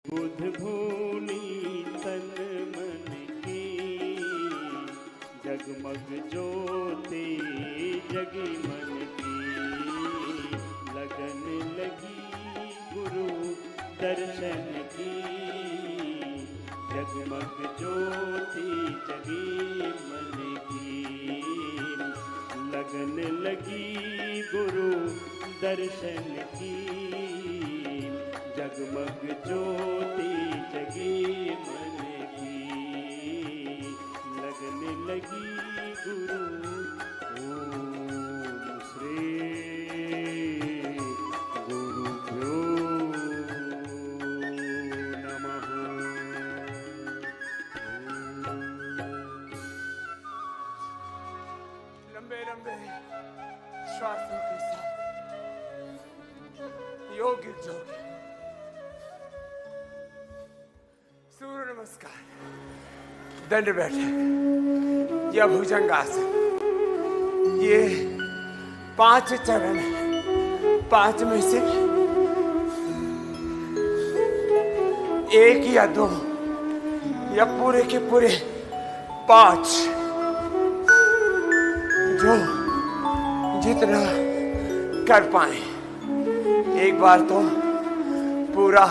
बुध भूनी तन मन की, जगमग ज्योति जगी मन की। लगन लगी गुरु दर्शन की, जगमग ज्योति जगी मन की। लगन लगी गुरु दर्शन की, जगमग ज्योति जगी मन की। लगने लगी गुरु ओम श्री गुरुभ्यो नमः। लंबे लंबे श्वासों के साथ योगिक जोग, सूर्य नमस्कार, दंड बैठक या भुजंगासन, ये 5 चरण है। 5 में से 1 या 2 या पूरे के पूरे 5, जो जितना कर पाए। एक बार तो पूरा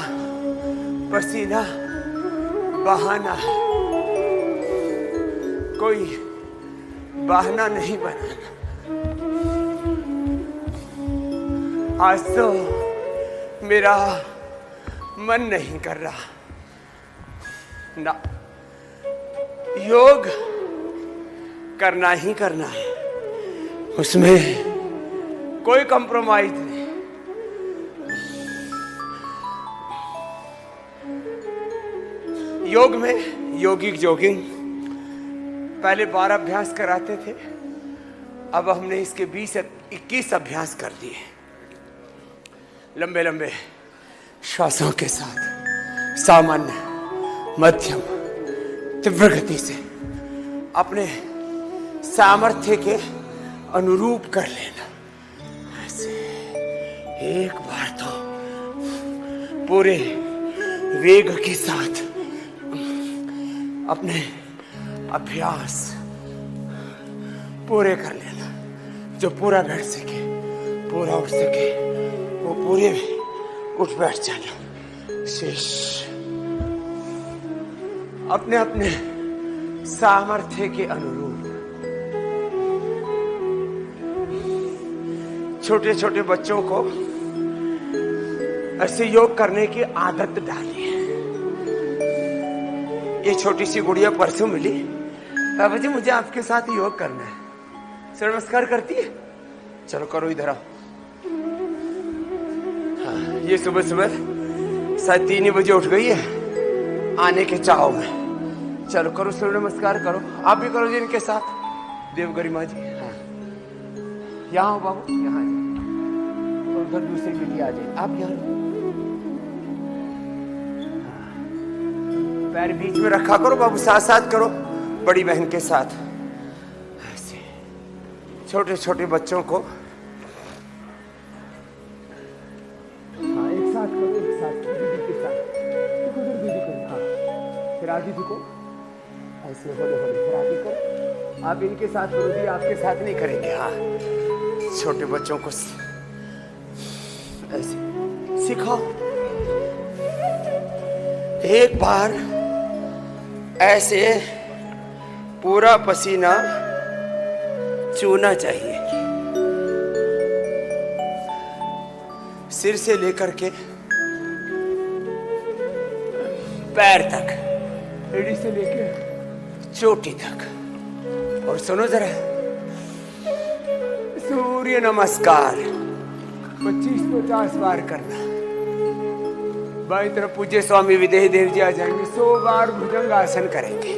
पसीना बहाना है, कोई बहाना नहीं बनाना। आज तो मेरा मन नहीं कर रहा ना, योग करना ही करना है, उसमें कोई कंप्रोमाइज नहीं। योग में योगिक जोगिंग पहले 12 अभ्यास कराते थे, अब हमने इसके 20-21 अभ्यास कर दिए। लंबे लंबे श्वासों के साथ सामान्य, मध्यम, तीव्र गति से अपने सामर्थ्य के अनुरूप कर लेना। ऐसे एक बार तो पूरे वेग के साथ अपने अभ्यास पूरे कर लेना। जो पूरा बैठ सके, पूरा उठ सके, वो पूरे उठ बैठ जाना। शेष अपने अपने सामर्थ्य के अनुरूप। छोटे छोटे बच्चों को ऐसे योग करने की आदत डाली है। ये छोटी सी गुड़िया परसों मिली, बाबा जी मुझे आपके साथ योग करना है। सर नमस्कार करती है, चलो करो इधर आओ। हाँ, ये सुबह सुबह शायद 3 बजे उठ गई है आने के चाव में। चलो करो सूर्य नमस्कार करो, आप भी करो जी इनके साथ। देवगरिमा जी, हाँ यहाँ हो बाबू, यहाँ और उधर दूसरी बेटी आ जाए, आप यहाँ। पैर बीच में रखा करो बाबू, साथ साथ करो बड़ी बहन के साथ। ऐसे छोटे छोटे बच्चों को हाँ एक साथ करो, एक साथ दीदी के साथ, दीदी को हाँ, फिर आगे को ऐसे होले होले, फिर आगे को आप इनके साथ करो जी, आपके साथ नहीं करेंगे। हाँ, छोटे बच्चों को ऐसे सिखाओ। एक बार ऐसे पूरा पसीना चूना चाहिए, सिर से लेकर के पैर तक, एड़ी से लेकर चोटी तक। और सुनो जरा, सूर्य नमस्कार 25-50 बार करना। बाई तरफ पूज्य स्वामी विदेह देव जी आ जाएंगे, 100 बार भुजंग आसन करेंगे।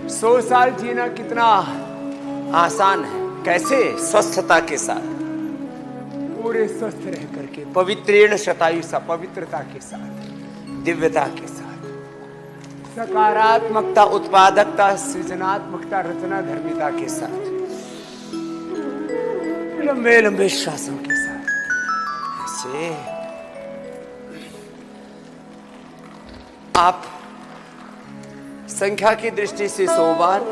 100 साल जीना कितना आसान है। कैसे? स्वस्थता के साथ, पूरे स्वस्थ रह करके, पवित्रेण शतायुषा, पवित्रता के साथ, दिव्यता के साथ, सकारात्मकता, उत्पादकता, सृजनात्मकता, रचना धर्मिता के साथ, लंबे लंबे श्वासों के साथ ऐसे आप संख्या की दृष्टि से 100 बार,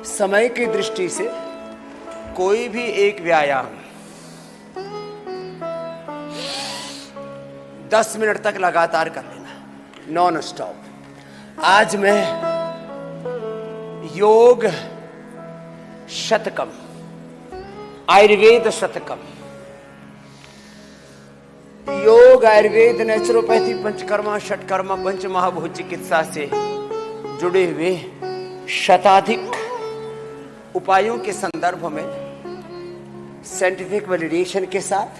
समय की दृष्टि से कोई भी एक व्यायाम 10 मिनट तक लगातार कर लेना, नॉन स्टॉप। आज मैं योग शतकम, आयुर्वेद शतकम, योग, आयुर्वेद, नेचुरोपैथी, पंचकर्मा, षटकर्मा, पंच महाभूत चिकित्सा से जुड़े हुए शताधिक उपायों के संदर्भ में साइंटिफिक वैलिडेशन के साथ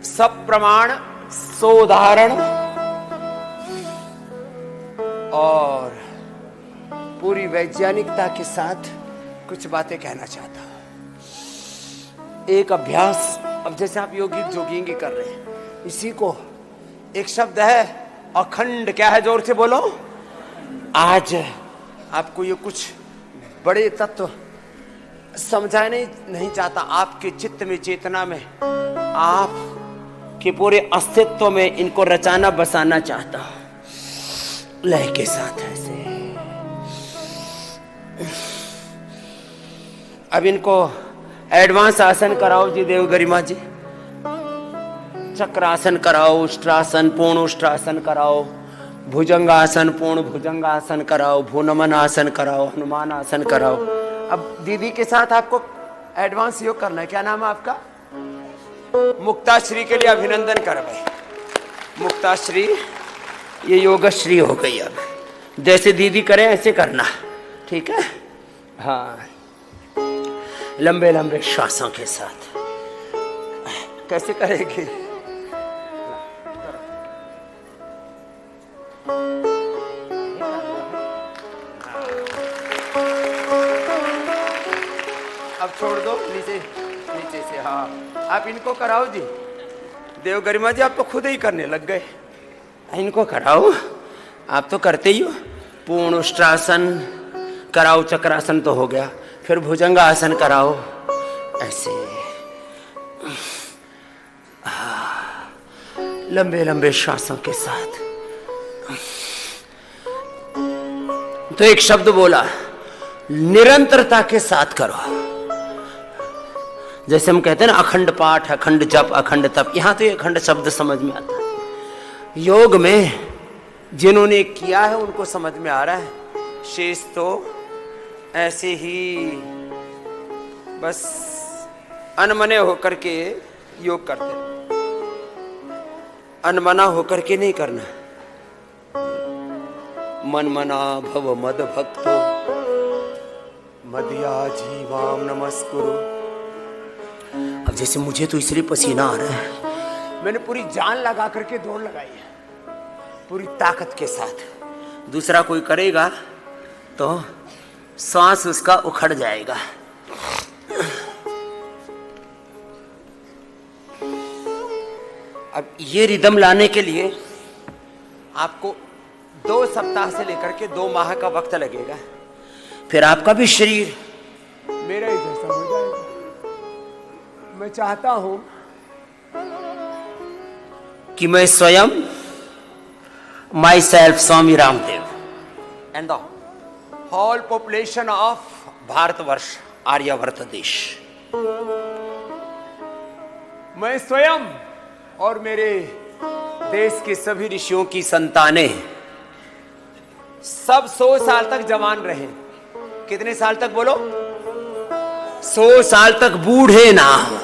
सब प्रमाण, सोदाहरण और पूरी वैज्ञानिकता के साथ कुछ बातें कहना चाहता हूं। एक अभ्यास, अब जैसे आप योगी जोगिंग कर रहे हैं, इसी को एक शब्द है अखंड, क्या है, जोर से बोलो। आज आपको ये कुछ बड़े तत्व समझाने नहीं चाहता, आपके चित्त में, चेतना में, आप के पूरे अस्तित्व में इनको रचाना बसाना चाहता हूं लय के साथ। ऐसे अब इनको एडवांस आसन कराओ जी, देव गरिमा जी, चक्रासन कराओ, उष्ट्रासन, पूर्ण उष्ट्रासन कराओ, भुजंगासन, पूर्ण भुजंगासन कराओ, भूनमन आसन कराओ, हनुमान आसन कराओ। अब दीदी के साथ आपको एडवांस योग करना है। क्या नाम है आपका? मुक्ताश्री के लिए अभिनंदन कर भाई। मुक्ताश्री, ये योगश्री हो गई। अब जैसे दीदी करे ऐसे करना, ठीक है? हाँ, लंबे लंबे श्वासों के साथ। कैसे करेगी? अब छोड़ दो, नीचे नीचे से। हाँ, आप इनको कराओ जी, देव गरिमा जी, आप तो खुद ही करने लग गए। इनको कराओ, आप तो करते ही हो। पूर्ण उष्ट्रासन कराओ, चक्रासन तो हो गया, फिर भुजंग आसन कराओ, ऐसे लंबे लंबे श्वासों के साथ। तो एक शब्द बोला, निरंतरता के साथ करो। जैसे हम कहते हैं ना, अखंड पाठ, अखंड जप, अखंड तप, यहां तो ये अखंड शब्द समझ में आता है। योग में जिन्होंने किया है उनको समझ में आ रहा है, शेष तो ऐसे ही बस अनमने होकर के योग करते, अनमना होकर के नहीं करना। मन मना भव मद भक्तो मदिया जीवाम नमस्कुरु। अब जैसे मुझे तो इसलिए पसीना आ रहा है, मैंने पूरी जान लगा करके दौड़ लगाई है, पूरी ताकत के साथ। दूसरा कोई करेगा तो सांस उसका उखड़ जाएगा। अब ये रिदम लाने के लिए आपको 2 सप्ताह से लेकर के 2 माह का वक्त लगेगा, फिर आपका भी शरीर मेरा ही जैसा हो जाएगा। मैं चाहता हूं कि मैं स्वयं, myself, Swami Ramdev, and the whole population of Bharatvarsh, Aryavart देश, मैं स्वयं और मेरे देश के सभी ऋषियों की संतानें सब 100 साल तक जवान रहे। कितने साल तक बोलो? 100 साल तक बूढ़े ना हो।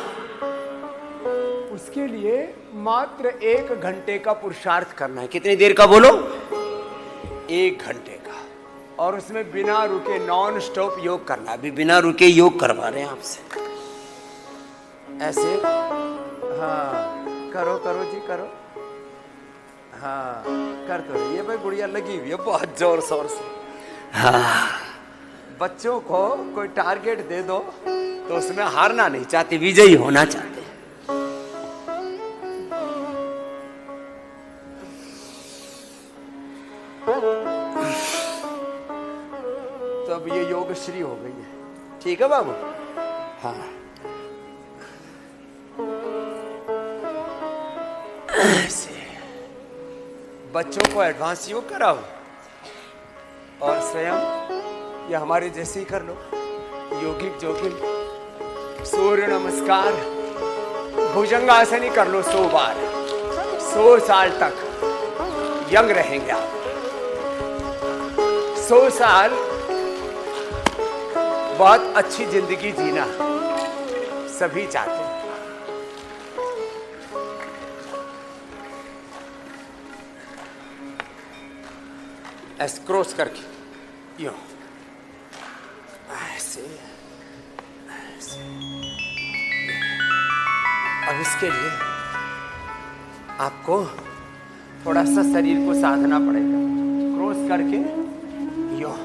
उसके लिए मात्र 1 घंटे का पुरुषार्थ करना है। कितनी देर का बोलो? 1 घंटे का। और उसमें बिना रुके नॉन स्टॉप योग करना। अभी बिना रुके योग करवा रहे हैं आपसे, ऐसे। हाँ, करो करो जी, करो। हाँ, कर तो रही है भाई, गुड़िया लगी हुई है बहुत जोर शोर से। हाँ, बच्चों को कोई टारगेट दे दो तो उसमें हारना नहीं चाहते, विजयी होना चाहते। तो अब ये योगश्री हो गई है, ठीक है बाबू? हाँ, ऐसे बच्चों को एडवांस योग कराओ और स्वयं या हमारे जैसे ही कर लो। योगिक जोगिक, सूर्य नमस्कार, भुजंगासन ही कर लो 100 बार। 100 साल तक यंग रहेंगे आप। 100 साल बहुत अच्छी जिंदगी जीना सभी चाहते हैं। ऐसे क्रॉस करके यूं, ऐसे ऐसे। अब इसके लिए आपको थोड़ा सा शरीर को साधना पड़ेगा। क्रॉस करके यूं,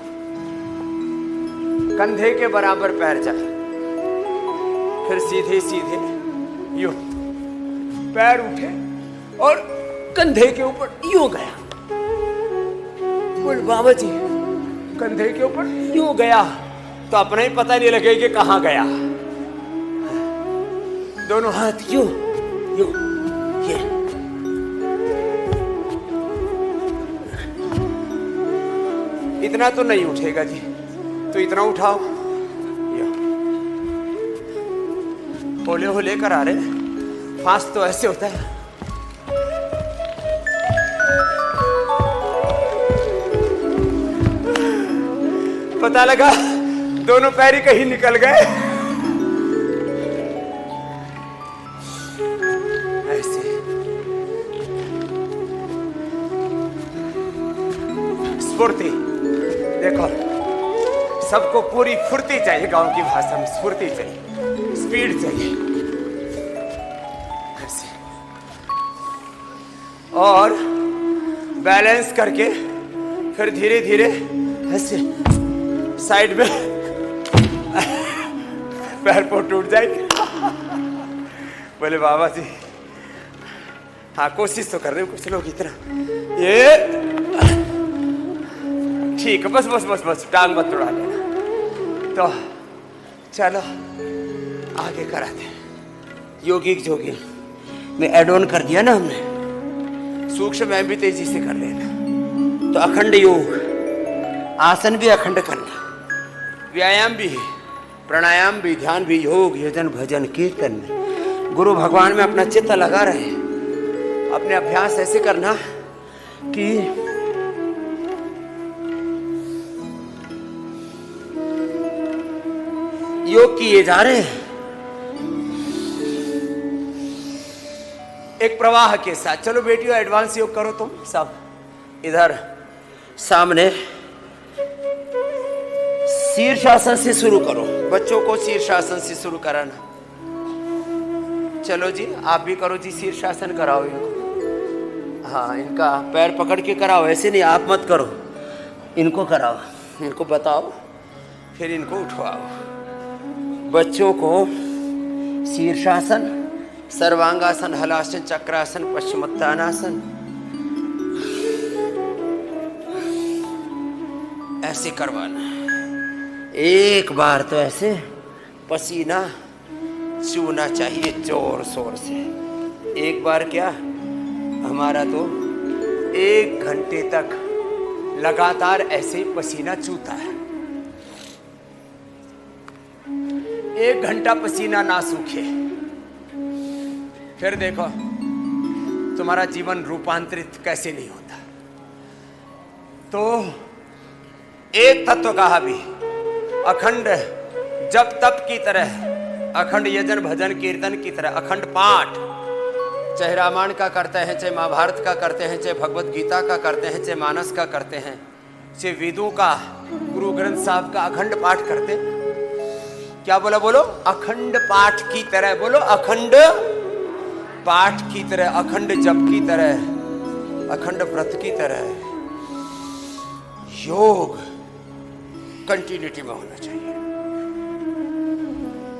कंधे के बराबर पैर जाए, फिर सीधे सीधे यूं पैर उठे और कंधे के ऊपर यूं गया। बोल बाबा जी, कंधे के ऊपर यूं गया तो अपना ही पता नहीं लगे कि कहां गया। दोनों हाथ यूं यूं, ये इतना तो नहीं उठेगा जी, तो इतना उठाओ। होले होले करा रहे, फास्ट तो ऐसे होता है। पता लगा दोनों पैर ही कहीं निकल गए। ऐसे स्फूर्ति, देखो सबको पूरी फुर्ती चाहिए। गांव की भाषा में स्फूर्ति चाहिए, स्पीड चाहिए। ऐसे और बैलेंस करके फिर धीरे धीरे ऐसे साइड में पैर को टूट जाएंगे। बोले बाबा जी, हाँ कोशिश तो कर रहे हो कुछ लोग इतना। ये ठीक है, बस बस बस बस, टांग मत तोड़ा लेना। तो चलो आगे कराते हैं। योगिक जोगिक में एड ऑन कर दिया ना हमने, सूक्ष्म में भी तेजी से कर लेना। तो अखंड योग, आसन भी अखंड करना, व्यायाम भी, प्राणायाम भी, ध्यान भी, योग यजन भजन कीर्तन में गुरु भगवान में अपना चित्त लगा रहे। अपने अभ्यास ऐसे करना कि योग किए जा रहे हैं एक प्रवाह के साथ। चलो बेटियों एडवांस योग करो तुम सब। इधर सामने शीर्षासन से शुरू करो, बच्चों को शीर्षासन से शुरू कराना। चलो जी आप भी करो जी, शीर्षासन कराओ इनको। हाँ इनका पैर पकड़ के कराओ, ऐसे नहीं आप मत करो, इनको कराओ, इनको बताओ, फिर इनको उठवाओ। बच्चों को शीर्षासन, सर्वांगासन, हलासन, चक्रासन, पश्चिमोत्तानासन ऐसे करवाना। एक बार तो ऐसे पसीना चूना चाहिए जोर शोर से। एक बार क्या, हमारा तो 1 घंटे तक लगातार ऐसे ही पसीना चूता है। 1 घंटा पसीना ना सूखे, फिर देखो तुम्हारा जीवन रूपांतरित कैसे नहीं होता। तो एक तत्व कहा भी, अखंड जप तप की तरह, अखंड यजन भजन कीर्तन की तरह, अखंड पाठ, चाहे रामायण का करते हैं, चाहे महाभारत का करते हैं, चाहे भगवत गीता का करते हैं, चाहे मानस का करते हैं, चाहे वेदों का, गुरु ग्रंथ साहब का अखंड पाठ करते। क्या बोला, बोलो अखंड पाठ की तरह, बोलो अखंड पाठ की तरह, अखंड जप की तरह, अखंड व्रत की तरह योग कंटिन्यूटी में होना चाहिए।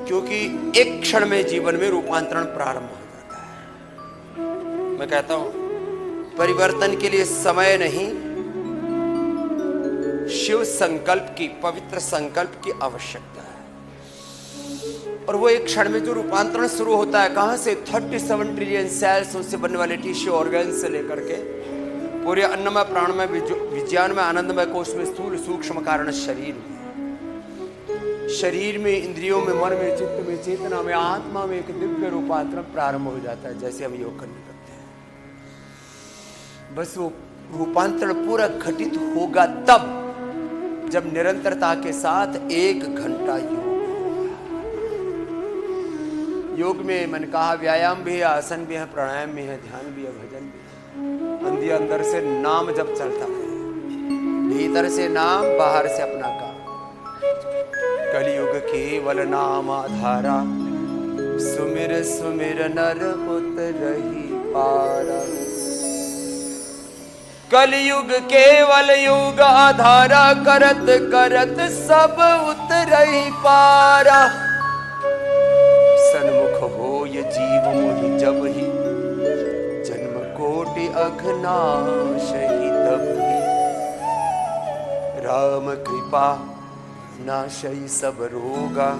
क्योंकि एक क्षण में जीवन में रूपांतरण प्रारंभ हो जाता है। मैं कहता हूं परिवर्तन के लिए समय नहीं, शिव संकल्प की, पवित्र संकल्प की आवश्यकता है। और वो एक क्षण में जो रूपांतरण शुरू होता है, कहां से, 37 ट्रिलियन सेल्स, उससे बनने वाले टिश्यू ऑर्गन से लेकर के पूरे अन्नमय प्राणमय विज्ञान में आनंदमय कोश में स्थूल सूक्ष्म कारण शरीर में इंद्रियों में मन में चित्त में चेतना में आत्मा में एक दिव्य रूपांतरण प्रारंभ हो जाता है जैसे हम योग करने लगते हैं। बस वो रूपांतरण पूरा घटित होगा तब जब निरंतरता के साथ 1 घंटा योग में मैंने कहा व्यायाम भी है, आसन भी है, प्राणायाम भी है, ध्यान भी है, भजन भी है। अंदर से नाम जब चलता है, भीतर से नाम, बाहर से अपना काम। कलयुग केवल नाम आधारा, सुमिर सुमिर नर उतरहि पारा। कलयुग केवल युग आधारा, करत करत सब उतरहि पारा। सन्मुख हो ये जीव मोहि जब ही, जन्म कोटि अघनाश ही तब ही। राम कृपा नाशई सब रोगा,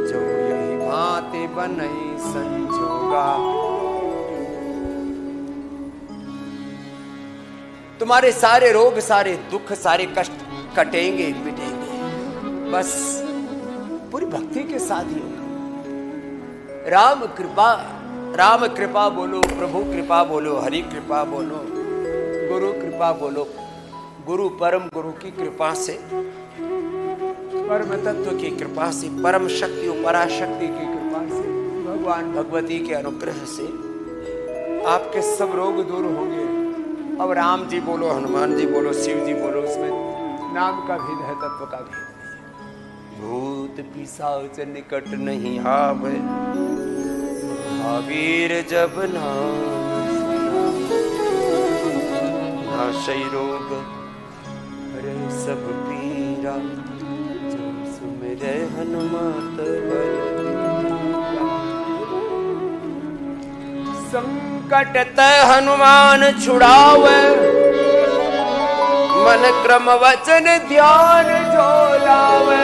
जो यही भांति बनई संजोगा। तुम्हारे सारे रोग, सारे दुख, सारे कष्ट कटेंगे, मिटेंगे, बस पूरी भक्ति के साथ ही होगा। राम कृपा बोलो, प्रभु कृपा बोलो, हरि कृपा बोलो, गुरु कृपा बोलो। गुरु परम गुरु की कृपा से, परम तत्व की कृपा से, परम शक्ति और पराशक्ति की कृपा से, भगवान भगवती के अनुग्रह से आपके सब रोग दूर होंगे। अब राम जी बोलो, हनुमान जी बोलो, शिव जी बोलो, उसमें नाम का भेद है, तत्व का भेद नहीं। भूत पिशाच निकट नहीं आवे, महावीर जब नाम नाशई रोग हरे सब पीरा। जो सुमिरै हनुमत बल बीरा। संकट तय हनुमान छुड़ावे, मन क्रम वचन ध्यान जो लावे।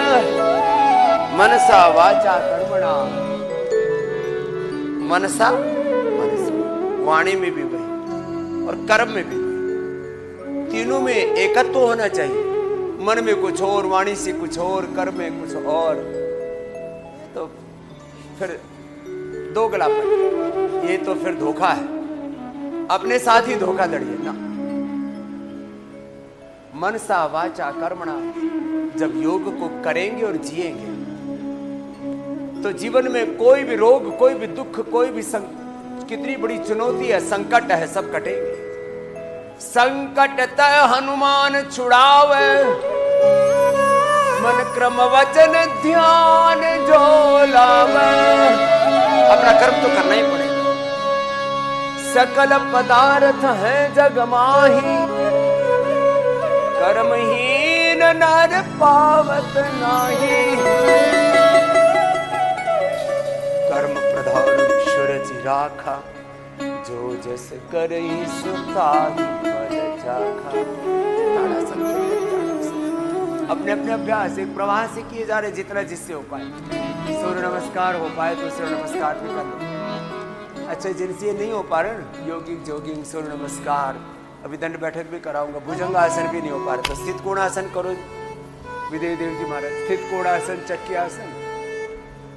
मनसा वाचा कर्मणा, मनसा वाणी में भी वही और कर्म में भी वही, तीनों में एकत्व होना चाहिए। मन में कुछ और, वाणी से कुछ और, कर्म में कुछ और, तो फिर दोगलापन, ये तो फिर धोखा है, अपने साथ ही धोखाधड़ी है ना। मनसा वाचा कर्मणा, जब योग को करेंगे और जिएंगे तो जीवन में कोई भी रोग, कोई भी दुख, कोई भी कितनी बड़ी चुनौती है, संकट है, सब कटेंगे। संकट तय हनुमान छुड़ावे, मन क्रम वचन ध्यान जो लावे। अपना कर्म तो करना ही पड़ेगा। सकल पदार्थ है जग माही, कर्महीन नर पावत नाही। कर्म प्रधान ईश्वर जी राखा, जो जस करई सुताहि फल चाखा। अपने अपने अभ्यास एक प्रवाह से किए जा रहे, जितना जिससे हो पाए। सूर्य नमस्कार हो पाए तो सूर्य नमस्कार भी कर लो। अच्छा, जिनसे ये नहीं हो पा रहे ना, योगिंग जोगिंग, सूर्य नमस्कार, अभी दंड बैठक भी कराऊंगा, भुजंगासन भी नहीं हो पा रहा तो स्थित कोणासन करो। विदेव देव जी महाराज स्थित कोणासन, चक्रियासन,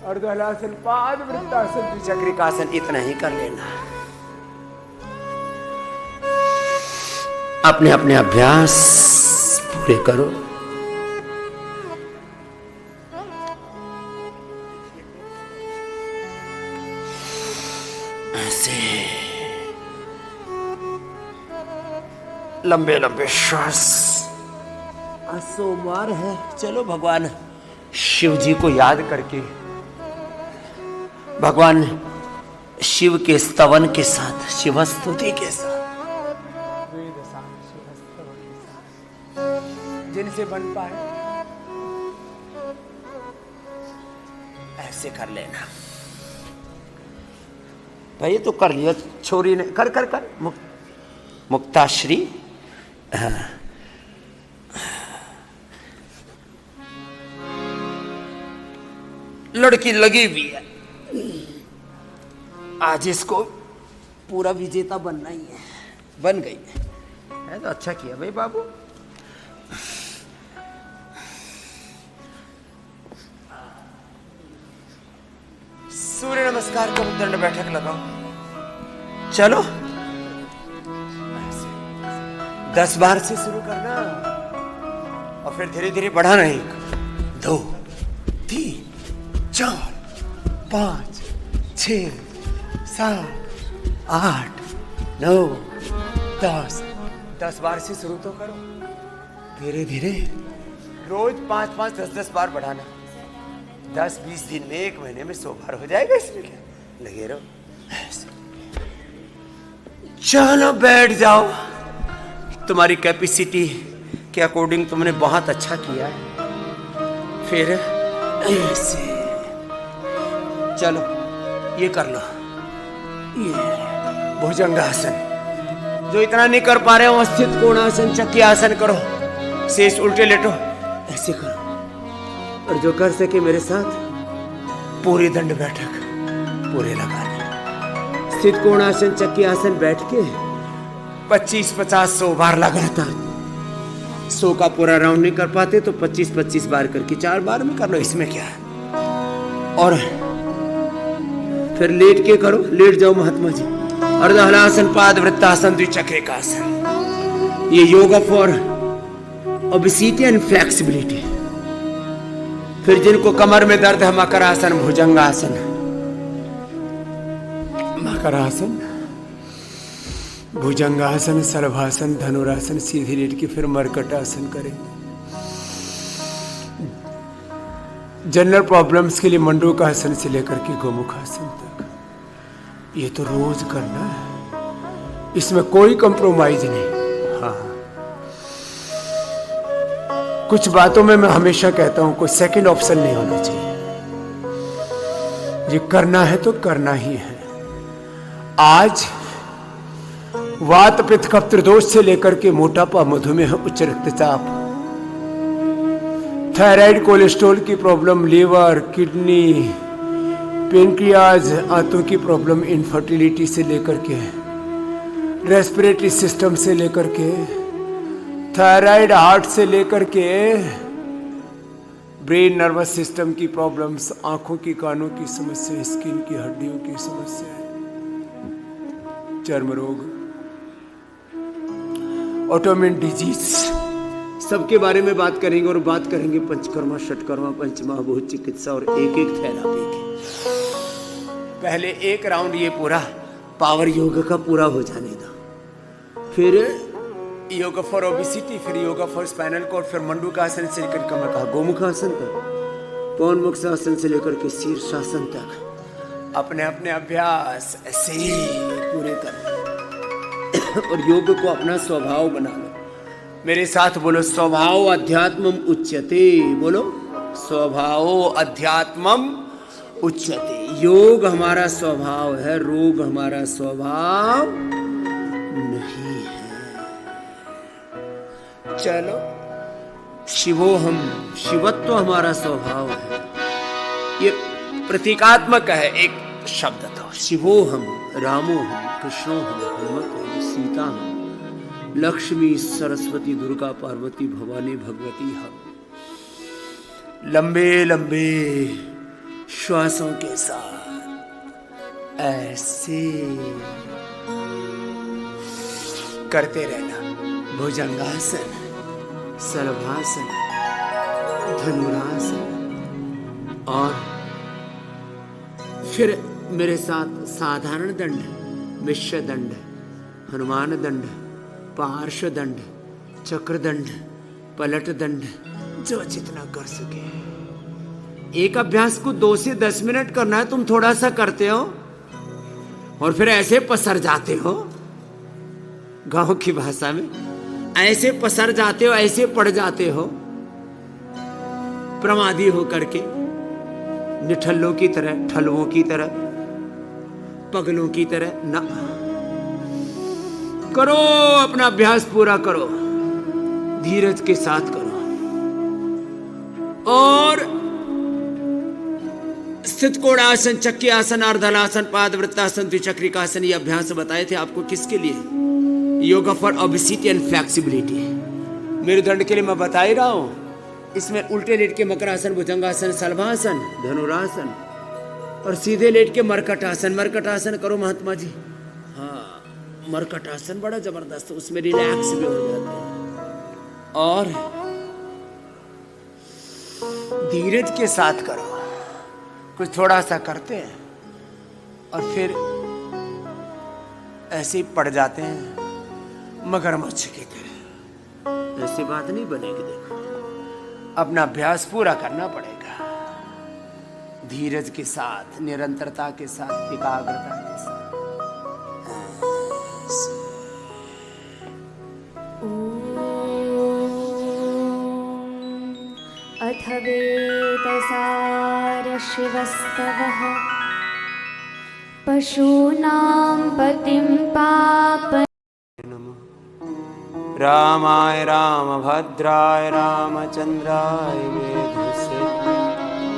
अर्धहलासन, पाद वृत्तासन, द्विचक्रिकासन, इतना ही कर लेना। अपने अपने अभ्यास पूरे करो। ऐसे लंबे लंबे श्वास। आज सोमवार है, चलो भगवान शिव जी को याद करके, भगवान शिव के स्तवन के साथ, शिव स्तुति के साथ, जिनसे बन पाए ऐसे कर लेना। भाई तो कर लिया छोरी ने, कर कर कर मुक्ताश्री। लड़की लगी हुई है, आज इसको पूरा विजेता बनना ही है। बन गई। है तो अच्छा किया भाई बाबू। सूर्य नमस्कार करो, दंड बैठक लगाओ। चलो 10 बार से शुरू करना और फिर धीरे धीरे बढ़ाना। 1 2 3 4 5 6 7 8 9 10 10 बार से शुरू तो करो, धीरे धीरे रोज 5-5 10-10 बार बढ़ाना। 10-20 दिन में 1 महीने में 100 बार हो जाएगा। इसमें क्या लगे रहो। चलो बैठ जाओ, तुम्हारी कैपेसिटी के अकॉर्डिंग तुमने बहुत अच्छा किया है। फिर ऐसे चलो ये कर लो, ये भुजंगासन। जो इतना नहीं कर पा रहे हो स्थित कोणासन चक्की आसन करो, शेष उल्टे लेटो, ऐसे करो। और जो कर सके मेरे साथ पूरी दंड बैठक पूरे लगा ले। स्थित कोणासन चक्की आसन बैठ के 25-50-100 बार लगातार। 100 का पूरा राउंड नहीं कर पाते तो 25-25 बार करके 4 बार में कर लो, इसमें क्या है। और फिर लेट के करो, लेट जाओ महात्मा जी। अर्धहलासन, पाद वृत्तासन, द्विचक्रिकासन। ये yoga for obesity and flexibility. फिर जिनको कमर में दर्द है मकरासन, भुजंगासन। मकरासन, भुजंगासन, सर्वासन, धनुरासन, सीधी लेट के फिर मरकटासन करेंगे। जनरल प्रॉब्लम्स के लिए मंडूकासन से लेकर के गोमुखासन तक ये तो रोज करना है, इसमें कोई कंप्रोमाइज नहीं। हाँ, कुछ बातों में मैं हमेशा कहता हूं कोई सेकंड ऑप्शन नहीं होना चाहिए। ये करना है तो करना ही है। आज वात पित्त कफ त्रिदोष से लेकर के मोटापा, मधुमेह, उच्च रक्तचाप, थायराइड, कोलेस्ट्रॉल की प्रॉब्लम, लीवर, किडनी, पेनक्रियाज, आंतों की प्रॉब्लम, इनफर्टिलिटी से लेकर के रेस्पिरेटरी सिस्टम से लेकर के थायराइड, हार्ट से लेकर के ब्रेन, नर्वस सिस्टम की प्रॉब्लम्स, आंखों की, कानों की समस्या, स्किन की, हड्डियों की समस्या, चर्म रोग, ऑटोइम्यून डिजीज, सबके बारे में बात करेंगे। और बात करेंगे पंचकर्मा, षटकर्मा, पंचमहाभूत चिकित्सा और एक थेरापी की। पहले 1 राउंड ये पूरा पावर योग का पूरा हो जाने दो, फिर योगा फॉर ओबेसिटी, फिर योगा फॉर स्पाइनल कॉर्ड, फिर मंडूकासन से लेकर के मैं कहा गोमुखासन तक, पवन मुक्तासन से लेकर के शीर्षासन तक अपने अपने अभ्यास ऐसे ही पूरे कर। और योग को अपना स्वभाव बना लो। मेरे साथ बोलो, स्वभाव अध्यात्मम उच्यते। बोलो, स्वभाव अध्यात्मम उच्यते। योग हमारा स्वभाव है, रोग हमारा स्वभाव नहीं है। चलो, शिवोहम, शिवत्व हमारा स्वभाव है। ये प्रतीकात्मक है एक शब्द तो। शिवोहम, रामोहम, कृष्णोहम, हनुमतोहम, सीताहम, लक्ष्मी, सरस्वती, दुर्गा, पार्वती, भवानी, भगवती हम। लंबे लंबे श्वासों के साथ ऐसे करते रहना। भुजंगासन, सर्वासन, धनुरासन, और फिर मेरे साथ साधारण दंड, मिश्र दंड, हनुमान दंड, पार्श्व दंड, चक्र दंड, पलट दंड, जो जितना कर सके। एक अभ्यास को 2 से 10 मिनट करना है। तुम थोड़ा सा करते हो और फिर ऐसे पसर जाते हो, गांव की भाषा में ऐसे पसर जाते हो, ऐसे पड़ जाते हो, प्रमादी हो करके, निठल्लों की तरह, ठलवों की तरह, पगलों की तरह ना करो। अपना अभ्यास पूरा करो, धीरज के साथ करो। और स्थित कोणासन, चक्की आसन, अर्धहलासन, पाद वृत्तासन, द्विचक्रिकासन, ये अभ्यास बताए थे आपको किसके लिए? Yoga for obesity and flexibility. मेरुदंड के लिए मैं बता ही रहा हूं। इसमें उल्टे लेट के मकरासन, भुजंगासन, शलभासन, धनुरासन और सीधे लेट के मरकटासन। मरकटासन करो महात्मा जी। हाँ, मरकटासन बड़ा जबरदस्त, उसमें रिलैक्स भी हो जाते हैं। और धीरज के साथ करो। कुछ थोड़ा सा करते हैं और फिर ऐसे ही पड़ जाते हैं मगरमच्छ की तरह। ऐसी बात नहीं बनेगी। देखो, अपना अभ्यास पूरा करना पड़ेगा, धीरज के साथ, निरंतरता के साथ, एकाग्रता के साथ। अथ वेदसार शिवस्तवः पशूनां पतिं पापम्। रामाय रामभद्राय रामचंद्राय वेधसे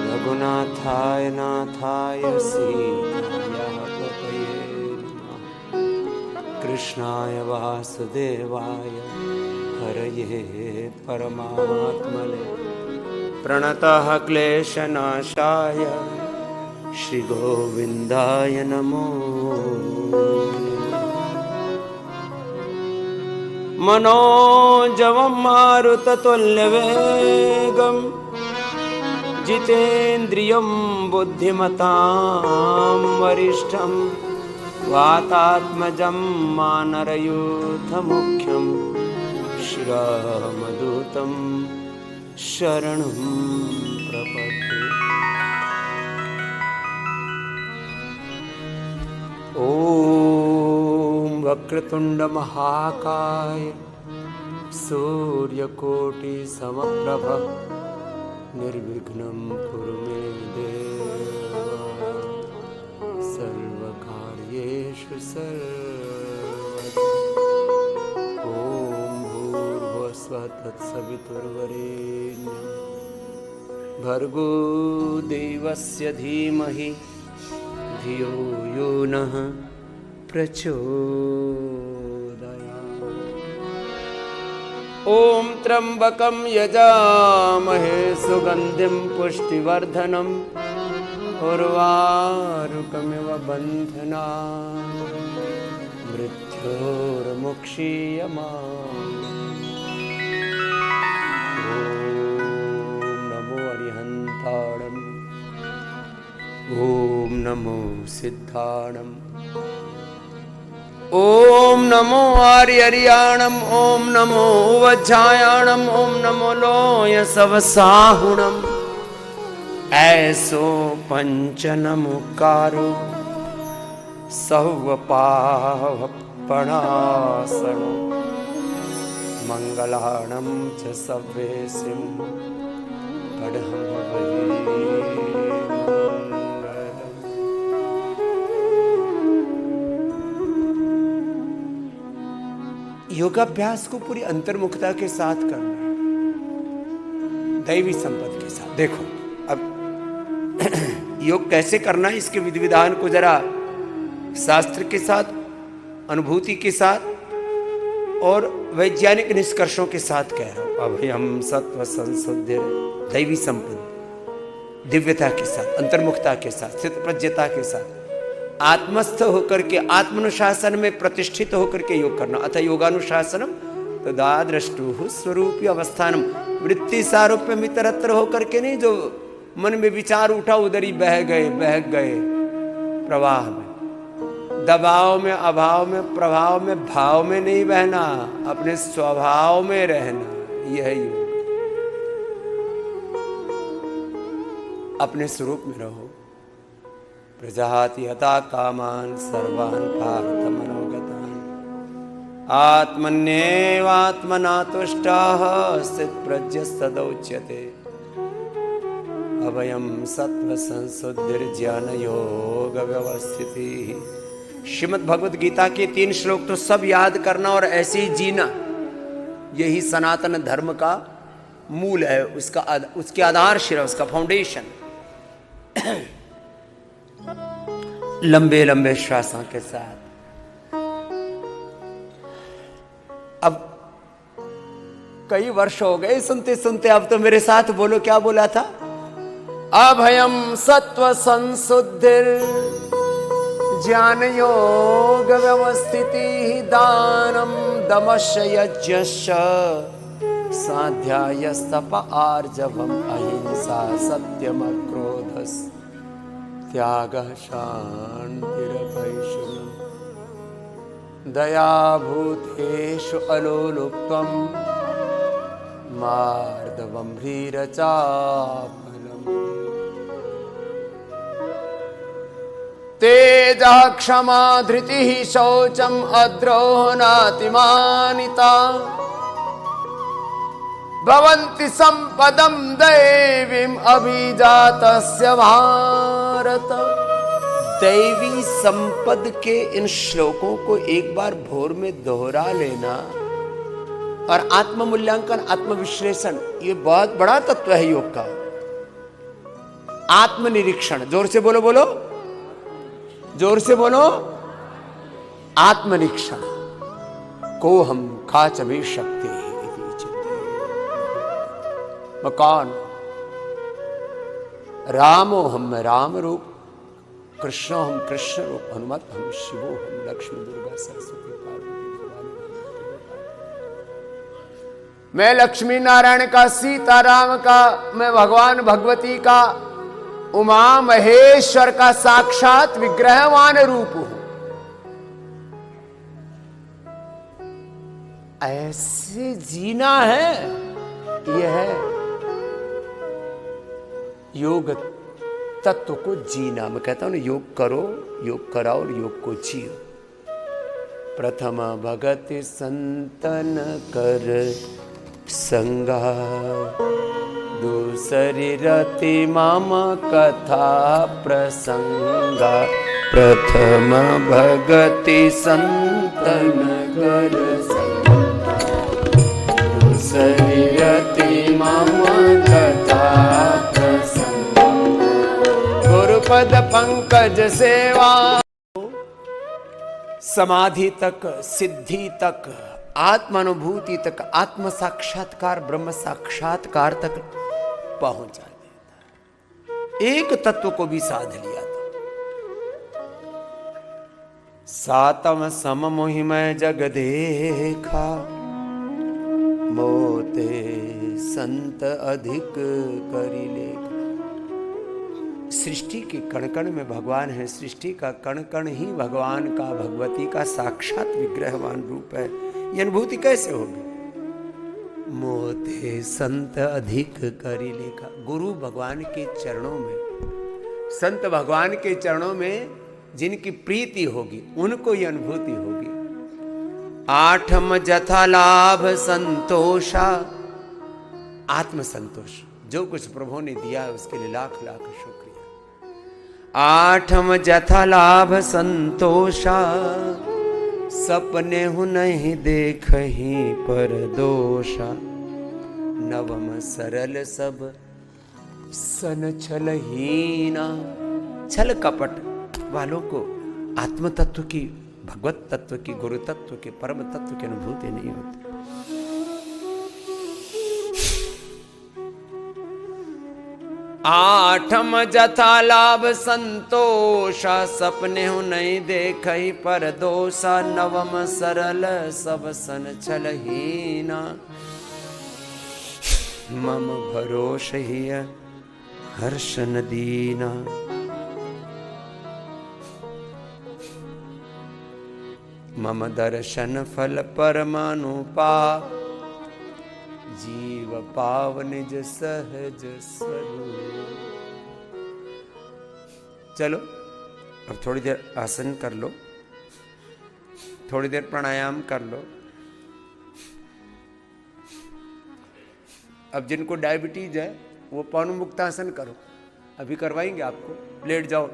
रघुनाथाय नाथाय सीताय पतये नमः। कृष्णाय वासुदेवाय हरये परमात्मने प्रणतः क्लेशनाशाय श्री गोविंदाय नमो। मनोजवं मारुततुल्यवेगं जितेन्द्रियं बुद्धिमतां वरिष्ठं वातात्मजं मानरयूथमुख्यं श्रीरामदूतं शरणं प्रपद्ये। ओम वक्रतुंड महाकाय सूर्यकोटि समप्रभ निर्विघ्नं कुरु मे देव सर्वकार्येषु सर्वदा। ओम भूर्भुवस्सुः तत्सवितुर्वरेण्यं भर्गो देवस्य धीमहि धियो यो नः प्रचोदयात्। ओम त्र्यंबकं यजामहे सुगंधिं पुष्टिवर्धनम् उर्वारुकमिव बन्धनान् मृत्योर्मुक्षीयमाम्। ओम नमो अरिहन्ताणम्, ओम नमो सिद्धाणम्, ओम नमो आर्यर्याणम्, ओम नमो वज्रायाणम्, ओम नमो लोय सवसाहुणम्। ऐसो पंचनमुकारो सर्वपावपणासनो मंगलाणं च सव्येसिं पढ़ं वै। योगाभ्यास को पूरी अंतर्मुखता के साथ करना, दैवी संपत्ति के साथ। देखो अब योग कैसे करना है, इसके विधि विधान को जरा शास्त्र के साथ, अनुभूति के साथ और वैज्ञानिक निष्कर्षों के साथ कह रहा हूं। अब हम सत्व संशुद्धि, दैवी संपत्ति, दिव्यता के साथ, अंतर्मुखता के साथ, स्थित प्रज्ञता के साथ, आत्मस्थ होकर के, आत्मनुशासन में प्रतिष्ठित होकर के योग करना। अथ योगानुशासनम तदा द्रष्टुः स्वरूपी अवस्थानम। वृत्ति सारूप्य मितरत्र होकर के नहीं, जो मन में विचार उठा उधर ही बह गए प्रवाह में, दबाव में, अभाव में, प्रभाव में, भाव में नहीं बहना, अपने स्वभाव में रहना। यह योग, अपने स्वरूप में रहो। प्रजाति हता कामान सर्वान् पार्थ मनोगतान् आत्मन्येवात्मना तुष्टाः स्थितप्रज्ञस्तदोच्यते। अभयं सत्व संशुद्धिर्ज्ञान योग व्यवस्थिति। श्रीमद् भगवद गीता के 3 श्लोक तो सब याद करना और ऐसे ही जीना, यही सनातन धर्म का मूल है, उसके आधारशिला, उसका फाउंडेशन। लंबे लंबे श्वासों के साथ अब कई वर्ष हो गए सुनते सुनते, अब तो मेरे साथ बोलो, क्या बोला था? अभयम सत्व संशुद्धिर ज्ञान योग व्यवस्थिति दानम दमस्य यज्ञश्च स्वाध्यायस्तप आर्जवम अहिंसा सत्यम क्रोधस त्यागः शान्तिरपैशुनम् दया भूतेषु अलोलुप्त्वं मार्दवं ह्रीरचापलम् तेजः क्षमा धृतिः शौचम् अद्रोहो नातिमानिता भवन्ति सम्पदं दैवीम् अभिजातस्य भारत। दैवी संपद के इन श्लोकों को एक बार भोर में दोहरा लेना और आत्म मूल्यांकन, आत्म विश्लेषण, ये बहुत बड़ा तत्व है योग का। आत्मनिरीक्षण, जोर से बोलो, बोलो जोर से बोलो, आत्मनिरीक्षण को हम काच भी शक्ति मकान रामो हम राम रूप, कृष्णो हम कृष्ण रूप, हनुमत हम शिवो हम लक्ष्मी दुर्गा सरस्वती पार्वती भवानी। मैं लक्ष्मी नारायण का, सीताराम का, मैं भगवान भगवती का, उमा महेश्वर का साक्षात विग्रहवान रूप हूं। ऐसे जीना है, यह है योग तत्व को जीना। मैं कहता हूं ना, योग करो, योग कराओ और योग को जियो। प्रथम भगत संतन कर संगा, दूसरी रति मामा कथा प्रसंगा। प्रथम भगति संतन कर संगा, दूसरी रति मामा कथा प्रसंगा। गुरुपद पंकज सेवा, समाधि तक, सिद्धि तक, आत्मानुभूति तक, आत्म साक्षात्कार, ब्रह्म साक्षात्कार तक पहुंचा देता। एक तत्व को भी साध लिया था। सातम सम मोहिमय जग देखा, मोते संत अधिक करी लेखा। सृष्टि के कण कण में भगवान है, सृष्टि का कण कण ही भगवान का, भगवती का साक्षात विग्रहवान रूप है। ये अनुभूति कैसे होगी? मोते संत अधिक करी लेखा। गुरु भगवान के चरणों में, संत भगवान के चरणों में जिनकी प्रीति होगी उनको ये अनुभूति होगी। आठम जथा लाभ संतोषा, आत्म संतोष, जो कुछ प्रभु ने दिया उसके लिए लाख लाख शुक्रिया। आठम जथा लाभ संतोषा, सपने हूं नहीं देखही पर दोषा। नवम सरल सब सन छलहीना, छल कपट वालों को आत्म तत्व की, भगवत तत्व की, गुरु तत्व के, परम तत्व की अनुभूति नहीं होती। आठम जथा लाभ संतोषा, सपने हूं नहीं देखई पर दोषा। नवम सरल सब सन छलहीना, मम भरोस ही हर्षन दीना। मम दर्शन फल परमानुपा, जीव पाव निज सहज स्वरूप। चलो अब थोड़ी देर आसन कर लो, थोड़ी देर प्राणायाम कर लो। अब जिनको डायबिटीज है वो पवन मुक्तासन करो, अभी करवाएंगे आपको। लेट जाओ।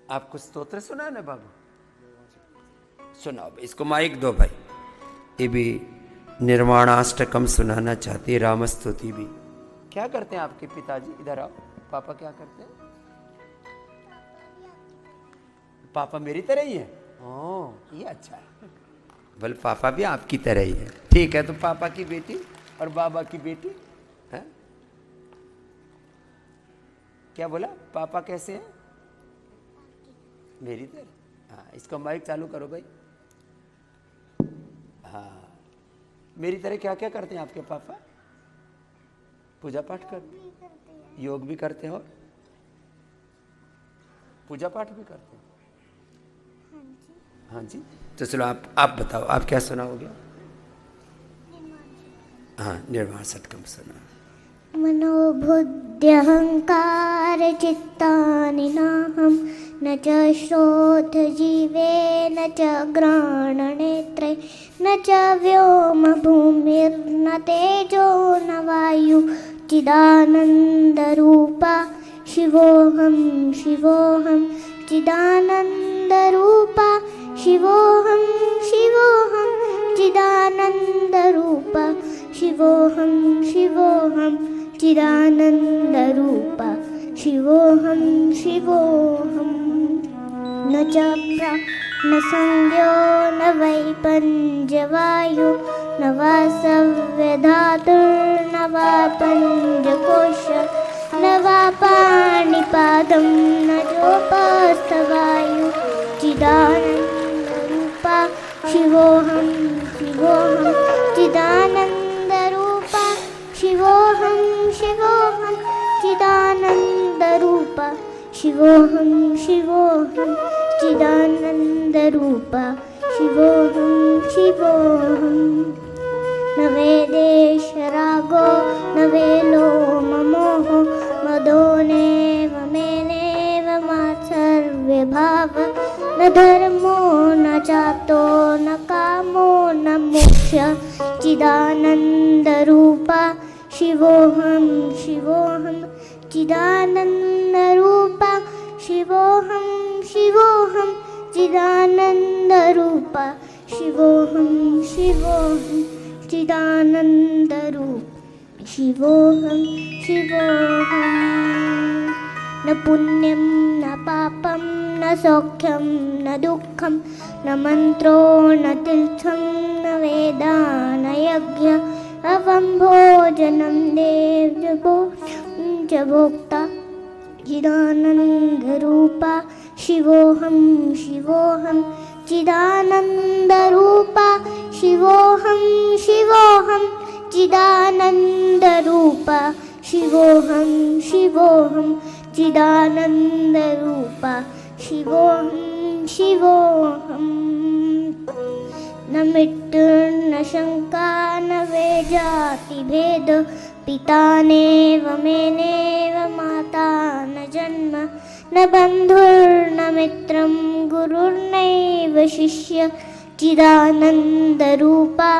आपको स्तोत्र सुना है ना बाबू? सुनाओ, इसको माइक दो भाई। ये भी निर्वाणाष्टकम सुनाना चाहती है, रामस्तुति भी। क्या करते हैं आपके पिताजी? इधर आओ। पापा क्या करते हैं? पापा मेरी तरह ही है। ये अच्छा है। बोले पापा भी आपकी तरह ही है। ठीक है, तो पापा की बेटी और बाबा की बेटी है। क्या बोला? पापा कैसे है? मेरी तरह। हाँ, इसका माइक चालू करो भाई। हाँ, मेरी तरह क्या क्या करते हैं आपके पापा? पूजा पाठ करते, योग भी करते हैं और पूजा पाठ भी करते हैं। हाँ जी, तो चलो आप बताओ, आप क्या सुनाओगे? हाँ, निर्वाण षटकम सुना। मनोबुद्ध्यहंकार चित्तानि नाहं न च श्रोथ जीवे न च घ्राणनेत्रे न च व्योम भूमिर्न तेजो न वायु चिदानन्दरूपा शिवोऽहं शिवोऽहं चिदानन्दरूपा शिवोऽहं शिवोऽहं चिदानन्दरूपा शिवोऽहं शिवोऽहं चिदानन्दरूपा शिवोऽहं शिवोऽहं न च न संज्ञो न वै पञ्चवायु न वा सव्यधातुर्न वा पञ्चकोश न वा पाणिपादं न जोपस्थवायु चिदानन्दरूपा शिवोऽहं शिवोऽहं चिदानन्दरूपा शिवोऽहं शिवोऽहं चिदानन्दरूपा शिवोऽहं शिवोऽहं चिदानन्दरूपा शिवोऽहं शिवोऽहं न वेदेशरागो न वेलोममोहो मदो नेव मेनेव मात्सर्व्यभाव न धर्मो न चाप्तो न कामो न मोक्ष चिदानन्दरूपा शिवोऽहं शिवोऽहं चिदानन्दरूपा शिवोऽहं शिवोऽहं चिदानन्दरूपा शिवोऽहं शिवोऽहं चिदानन्दरूपा शिवोऽहं शिवोऽहं न पुण्यं न पापं न सौख्यं न दुःखं न मन्त्रो न तीर्थं न वेदा न यज्ञ अवं भोजनं देवो च भोक्ता चिदानन्दरूपा शिवोऽहं शिवोऽहं चिदानन्दरूपा शिवोऽहं शिवोऽहं चिदानन्दरूपा शिवोऽहं शिवोऽहं चिदानन्दरूपा शिवोऽहं शिवोऽहं न मृत्युर्न शङ्का न वेजातिभेद पिता नेव मेनेव माता न जन्म न बन्धुर्न मित्रं गुरुर्नैव शिष्य चिदानन्दरूपा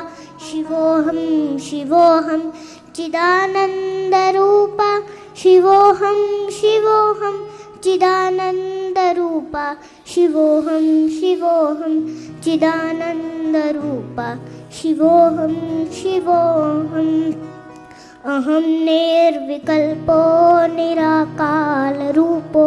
शिवोऽहं शिवोऽहं चिदानन्दरूपा शिवोऽहं शिवोऽहं चिदानन्दरूपा शिवोऽहं शिवोऽहं चिदानन्दरूपा शिवोऽहं शिवोऽहम् अहं निर्विकल्पो निराकालरूपो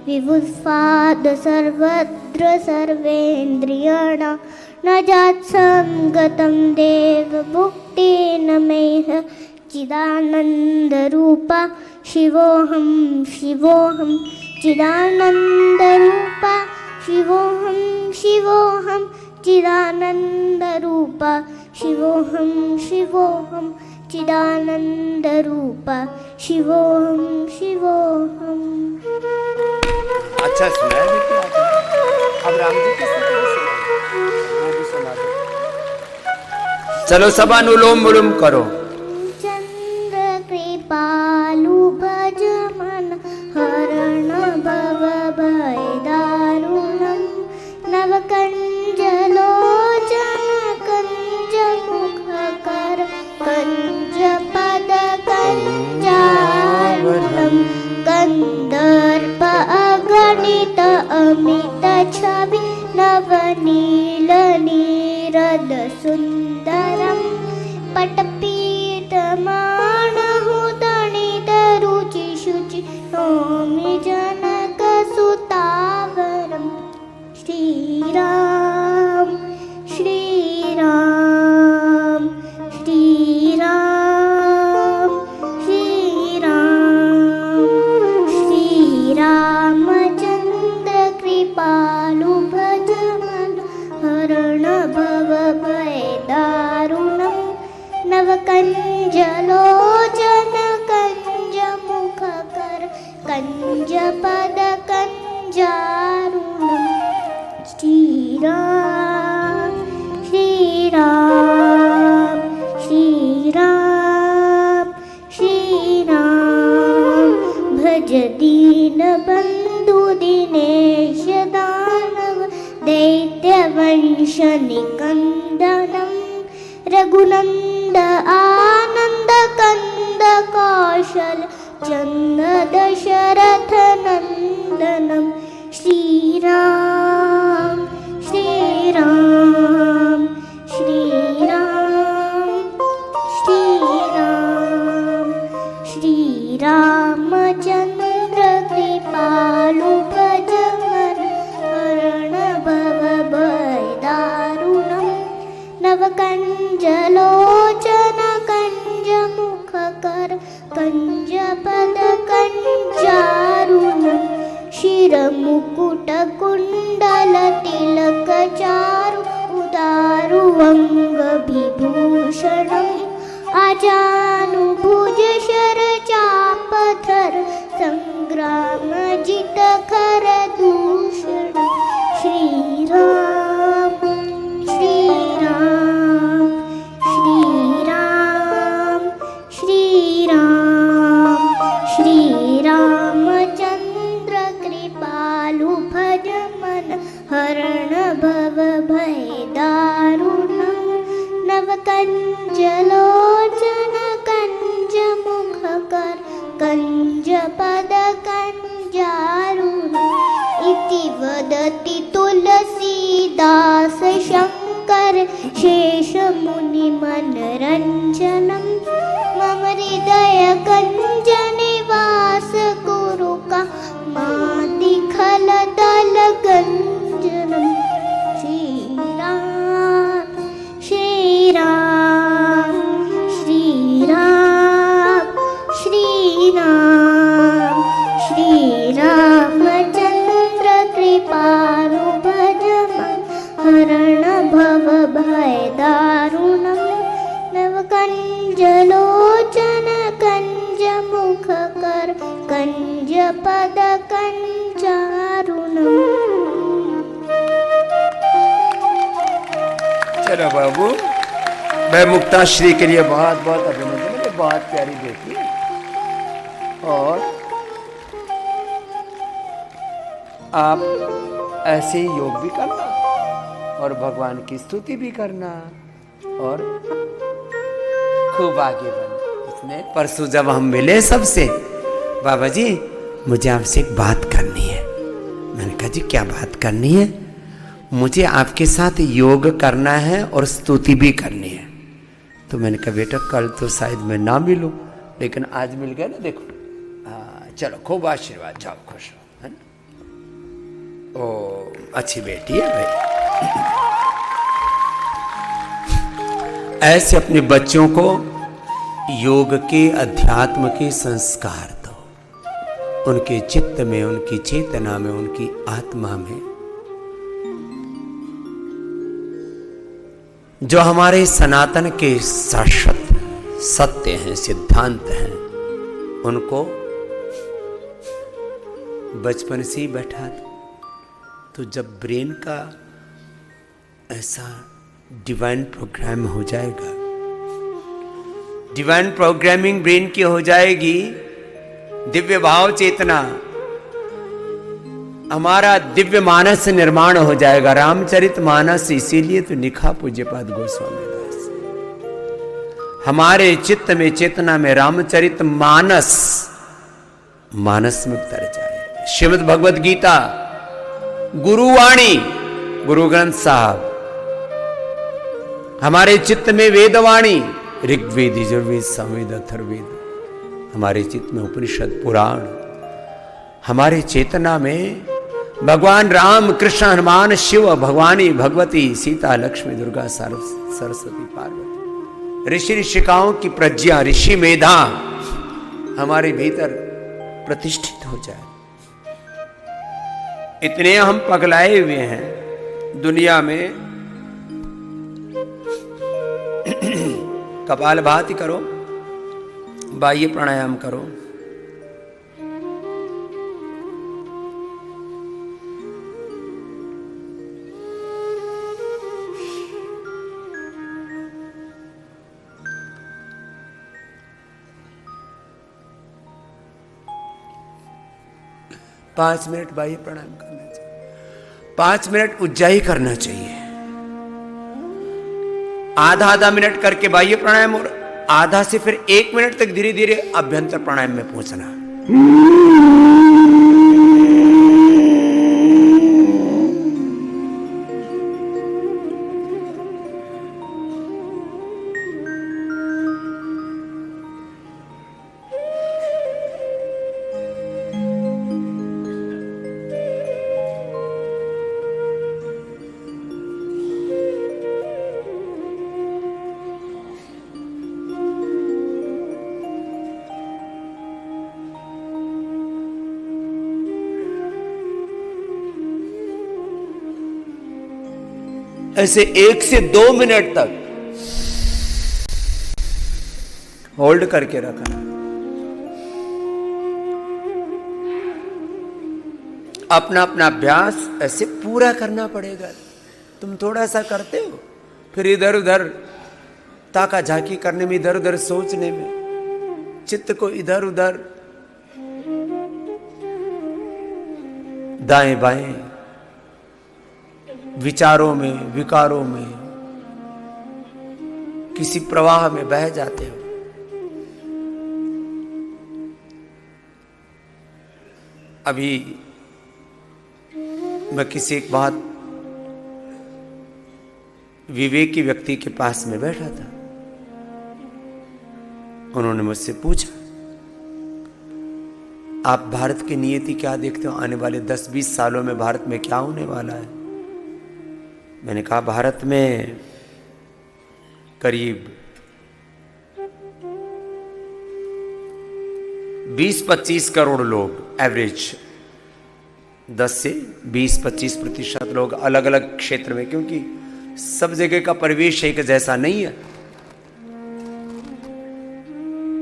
विभुस्वाद सर्वत्र सर्वेन्द्रियाणां न जात्सङ्गतं देवभुक्तेन मेह चिदानन्दरूपा शिवोऽहं शिवोऽहं चिदानन्दरूपा शिवोऽहं शिवोऽहं चिदानन्दरूपा शिवोऽहं शिवोऽहं चिदानन्दरूपा शिवोऽहं शिवोऽहं। अच्छा सुना है बेटी आपने? अब राम जी की स्तुति भी सुनाओ, वो भी सुना दो। चलो सब अनुलोम विलोम करो। चंद्र कृपालु भज मन हरण भव भय दारुणं नवकंज लोचन कंज मुख कर कंज पद कंजारुणं कंदर्प अगणित अमित छवि नवनील नीरद सुंदरं पटपीठमानहु दणित रुचि शुचि नौमि जनक सुतावरं श्रीराम। दैत्यवंशनिकन्दनं रघुनन्द आनन्दकन्द कौशल चन्द दशरथनन्दनं श्रीराम श्रीराम श्रीराम श्रीराम श्रीरामचन्द्र कृपालु भज मन हरण भव भय दारुणं नवकञ्जलोचन कञ्जमुखकर कञ्जपदकञ्जारुणं शिरमुकुटकुण्डलतिलकचारु उदारुवङ्गविभूषणम् आजानुभुज शरचापधर सङ्ग्रामजितखर दूषणं श्रीराम श्रीराम श्रीराम श्रीराम श्रीरामचन्द्र कृपालु भज मन हरण भव भय दारुणं नवकञ्जलोचन कञ्जमुखकर कञ्जपदकञ्जारुणम् इति वदति तुलसीदास शङ्कर शेषमुनिमनरञ्जनं मम हृदय कञ्जनिवास कुरु कामादिखलदलगञ्जनं श्रीराम श्रीराम श्रीराम श्रीराम श्रीरामचन्द्र कृपालु भज मन हरण भव भय दारुणं नवकञ्जलोचन कञ्जमुखकर कञ्जपदकञ्जारुणम्। चलो बाबू, मैं मुक्ताश्री के लिए बहुत बहुत अभिनंदन। मुझे बहुत प्यारी बेटी, और आप ऐसे ही योग भी करना और भगवान की स्तुति भी करना और खूब आगे बढ़ना। इसने परसों जब हम मिले सबसे, बाबा जी मुझे आपसे एक बात करनी है। मैंने कहा जी क्या बात करनी है? मुझे आपके साथ योग करना है और स्तुति भी करनी है। तो मैंने कहा बेटा कल तो शायद मैं ना मिलूं, लेकिन आज मिल गया ना। देखो चलो खूब आशीर्वाद, जाओ खुश हो, है ना? ओ अच्छी बेटी है भाई। ऐसे अपने बच्चों को योग के अध्यात्म के संस्कार दो, उनके चित्त में, उनकी चेतना में, उनकी आत्मा में जो हमारे सनातन के शाश्वत सत्य हैं, सिद्धांत हैं, उनको बचपन से ही बैठा दो। तो जब ब्रेन का ऐसा डिवाइन प्रोग्राम हो जाएगा, डिवाइन प्रोग्रामिंग ब्रेन की हो जाएगी, दिव्य भाव चेतना, हमारा दिव्य मानस निर्माण हो जाएगा। रामचरित मानस इसीलिए तो लिखा पूज्यपाद गोस्वामी दास। हमारे चित्त में, चेतना में रामचरित मानस में उतर जाए। श्रीमद् भगवद गीता, गुरुवाणी, गुरु ग्रंथ साहब, हमारे चित्त में वेदवाणी, ऋग्वेद, यजुर्वेद, सामवेद, अथर्ववेद, हमारे चित्त में उपनिषद, पुराण, हमारे चेतना में भगवान राम, कृष्ण, हनुमान, शिव, भगवानी, भगवती, सीता, लक्ष्मी, दुर्गा, सरस्वती, पार्वती, ऋषि ऋषिकाओं की प्रज्ञा, ऋषि मेधा हमारे भीतर प्रतिष्ठित हो जाए। इतने हम पगलाए हुए हैं दुनिया में। कपालभाति करो, बाह्य प्राणायाम करो, पांच मिनट बाह्य प्राणायाम करना चाहिए। 5 मिनट उज्जाई करना चाहिए, आधा मिनट करके बाह्य प्राणायाम, और आधा से फिर 1 मिनट तक धीरे धीरे अभ्यंतर प्राणायाम में पहुंचना। ऐसे 1 से 2 मिनट तक होल्ड करके रखना। अपना अपना अभ्यास ऐसे पूरा करना पड़ेगा। तुम थोड़ा सा करते हो, फिर इधर उधर ताका झाकी करने में, इधर उधर सोचने में, चित्त को इधर उधर दाएं बाएं विचारों में, विकारों में, किसी प्रवाह में बह जाते हो। अभी मैं किसी एक बहुत विवेकी व्यक्ति के पास में बैठा था। उन्होंने मुझसे पूछा, आप भारत की नियति क्या देखते हो, आने वाले 10-20 सालों में भारत में क्या होने वाला है? मैंने कहा, भारत में करीब 20-25 करोड़ लोग, एवरेज 10 से 20-25% लोग अलग अलग क्षेत्र में, क्योंकि सब जगह का परिवेश एक जैसा नहीं है,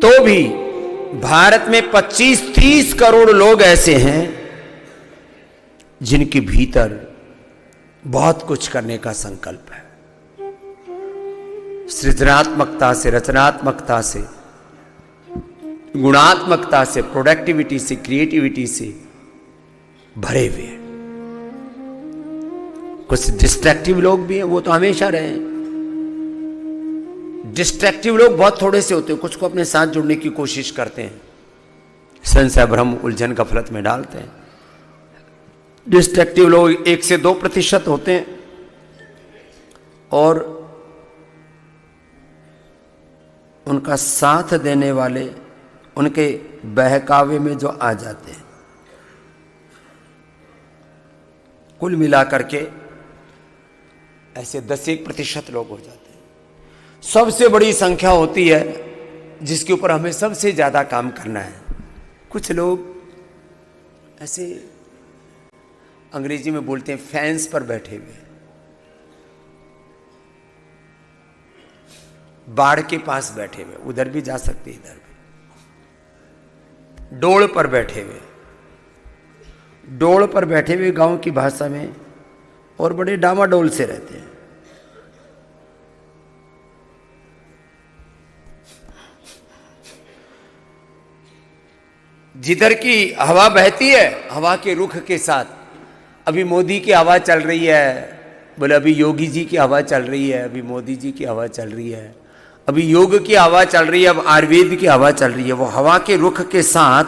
तो भी भारत में 25-30 करोड़ लोग ऐसे हैं जिनके भीतर बहुत कुछ करने का संकल्प है। सृजनात्मकता से, रचनात्मकता से, गुणात्मकता से, प्रोडक्टिविटी से, क्रिएटिविटी से भरे हुए हैं। कुछ डिस्ट्रैक्टिव लोग भी हैं, वो तो हमेशा रहे हैं। डिस्ट्रैक्टिव लोग बहुत थोड़े से होते हैं, कुछ को अपने साथ जुड़ने की कोशिश करते हैं, संशय भ्रम उलझन गफलत में डालते हैं। डिस्ट्रक्टिव लोग 1 से 2% होते हैं, और उनका साथ देने वाले उनके बहकावे में जो आ जाते हैं, कुल मिलाकर के ऐसे 10-1% लोग हो जाते हैं। सबसे बड़ी संख्या होती है जिसके ऊपर हमें सबसे ज्यादा काम करना है। कुछ लोग ऐसे अंग्रेजी में बोलते हैं फैंस पर बैठे हुए, बाढ़ के पास बैठे हुए, उधर भी जा सकते इधर भी, डोल पर बैठे हुए, डोल पर बैठे हुए गांव की भाषा में, और बड़े डामाडोल से रहते हैं। जिधर की हवा बहती है, हवा के रुख के साथ, अभी मोदी की हवा चल रही है, बोले अभी योगी जी की हवा चल रही है, अभी मोदी जी की हवा चल रही है, अभी योग की हवा चल रही है, अब आयुर्वेद की हवा चल रही है। वो हवा के रुख के साथ,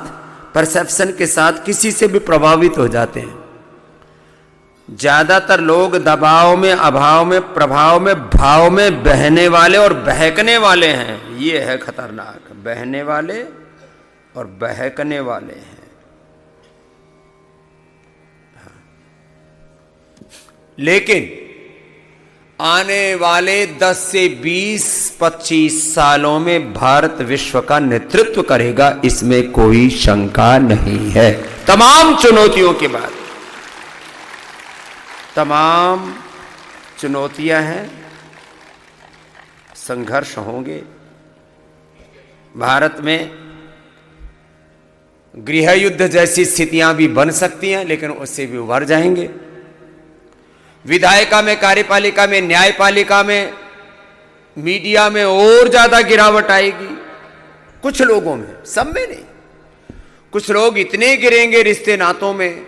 परसेप्शन के साथ किसी से भी प्रभावित हो जाते हैं। ज्यादातर लोग दबाव में, अभाव में, प्रभाव में, भाव में बहने वाले और बहकने वाले हैं। ये है खतरनाक, बहने वाले और बहकने वाले हैं। लेकिन आने वाले 10 से 20-25 सालों में भारत विश्व का नेतृत्व करेगा, इसमें कोई शंका नहीं है। तमाम चुनौतियों के बाद, तमाम चुनौतियां हैं, संघर्ष होंगे। भारत में गृह युद्ध जैसी स्थितियां भी बन सकती हैं, लेकिन उससे भी उभर जाएंगे। विधायिका में, कार्यपालिका में, न्यायपालिका में, मीडिया में और ज्यादा गिरावट आएगी। कुछ लोगों में, सब में नहीं, कुछ लोग इतने गिरेंगे रिश्ते नातों में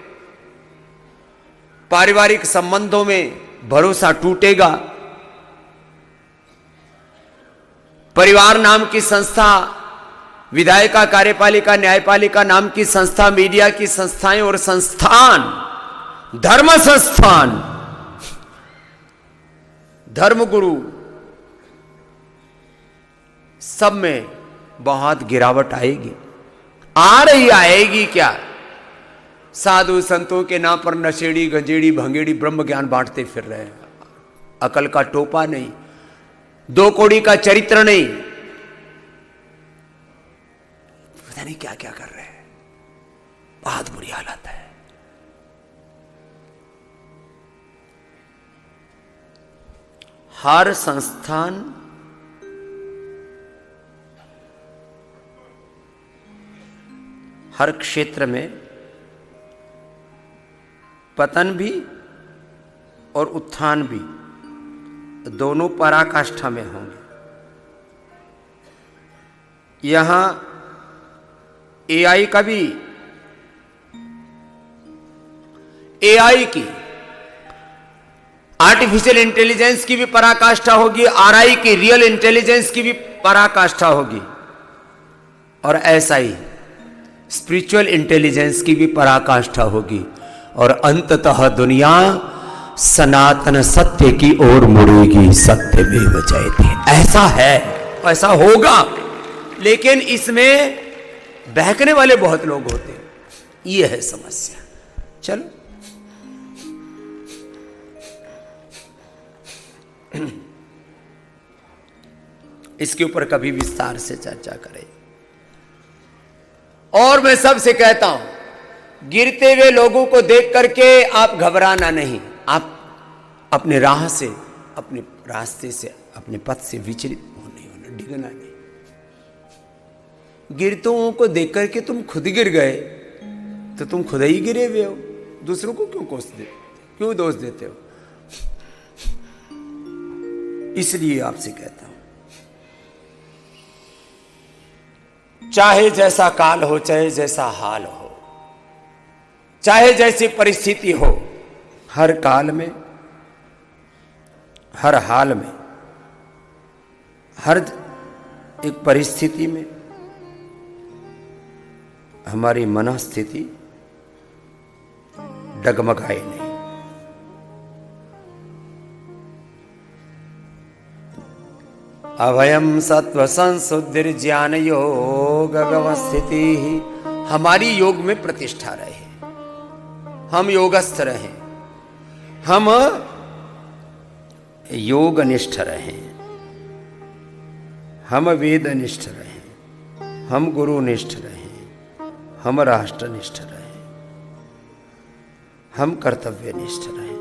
पारिवारिक संबंधों में भरोसा टूटेगा। परिवार नाम की संस्था, विधायिका, कार्यपालिका, न्यायपालिका नाम की संस्था, मीडिया की संस्थाएं और संस्थान, धर्म संस्थान, धर्मगुरु, सब में बहुत गिरावट आएगी। आ रही, आएगी क्या? साधु संतों के नाम पर नशेड़ी, गंजेड़ी, भंगेड़ी ब्रह्म ज्ञान बांटते फिर रहे हैं। अकल का टोपा नहीं, 2 कौड़ी का चरित्र नहीं, पता नहीं क्या क्या कर रहे हैं। बहुत बुरी हालत है। हर संस्थान, हर क्षेत्र में पतन भी और उत्थान भी दोनों पराकाष्ठा में होंगे। यहां एआई का भी, एआई की, आर्टिफिशियल इंटेलिजेंस की भी पराकाष्ठा होगी, आरआई की, रियल इंटेलिजेंस की भी पराकाष्ठा होगी, और ऐसा ही स्पिरिचुअल इंटेलिजेंस की भी पराकाष्ठा होगी, और अंततः दुनिया सनातन सत्य की ओर मुड़ेगी। सत्यमेव जयते। ऐसा है, ऐसा होगा। लेकिन इसमें बहकने वाले बहुत लोग होते हैं, ये है समस्या। चलो इसके ऊपर कभी विस्तार से चर्चा करें। और मैं सबसे कहता हूं, गिरते हुए लोगों को देख करके आप घबराना नहीं। आप अपने राह से, अपने रास्ते से, अपने पथ से विचलित होना, डिगना नहीं। गिरतों को देख करके तुम खुद गिर गए तो तुम खुद ही गिरे हुए हो। दूसरों को क्यों दोष देते हो? इसलिए आपसे कहता हूं, चाहे जैसा काल हो, चाहे जैसा हाल हो, चाहे जैसी परिस्थिति हो, हर काल में, हर हाल में, हर एक परिस्थिति में हमारी मनस्थिति डगमगाए नहीं। अभयम सत्व संशुद्धिर ज्ञान योग व्यवस्थिति ही। हमारी योग में प्रतिष्ठा रहे, हम योगस्थ रहे, हम योगनिष्ठ रहे, हम वेदनिष्ठ रहे, हम गुरुनिष्ठ रहे, हम राष्ट्रनिष्ठ रहे, हम कर्तव्यनिष्ठ रहे।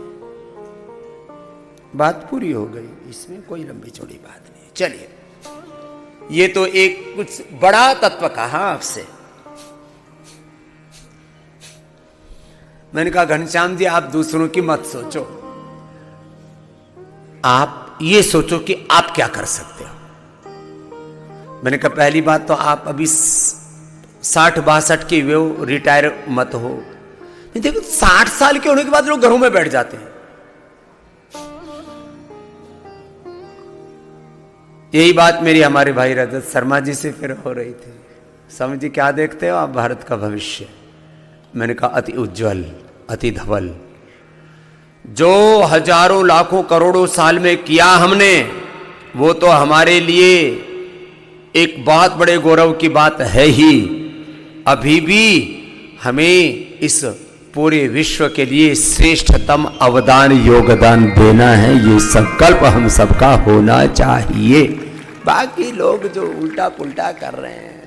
बात पूरी हो गई, इसमें कोई लंबी चौड़ी बात नहीं। चलिए, ये तो एक कुछ बड़ा तत्व कहा आपसे। मैंने कहा घनश्याम जी, आप दूसरों की मत सोचो, आप ये सोचो कि आप क्या कर सकते हो। मैंने कहा पहली बात तो आप अभी 60-62 के हुए हो, रिटायर मत हो। देखो 60 साल के होने के बाद लोग घरों में बैठ जाते हैं। यही बात मेरी हमारे भाई रजत शर्मा जी से फिर हो रही थी। स्वामी जी क्या देखते हो आप भारत का भविष्य? मैंने कहा अति उज्जवल, अति धवल। जो हजारों लाखों करोड़ों साल में किया हमने, वो तो हमारे लिए एक बहुत बड़े गौरव की बात है ही। अभी भी हमें इस पूरे विश्व के लिए श्रेष्ठतम अवदान, योगदान देना है। ये संकल्प हम सबका होना चाहिए। बाकी लोग जो उल्टा पुल्टा कर रहे हैं,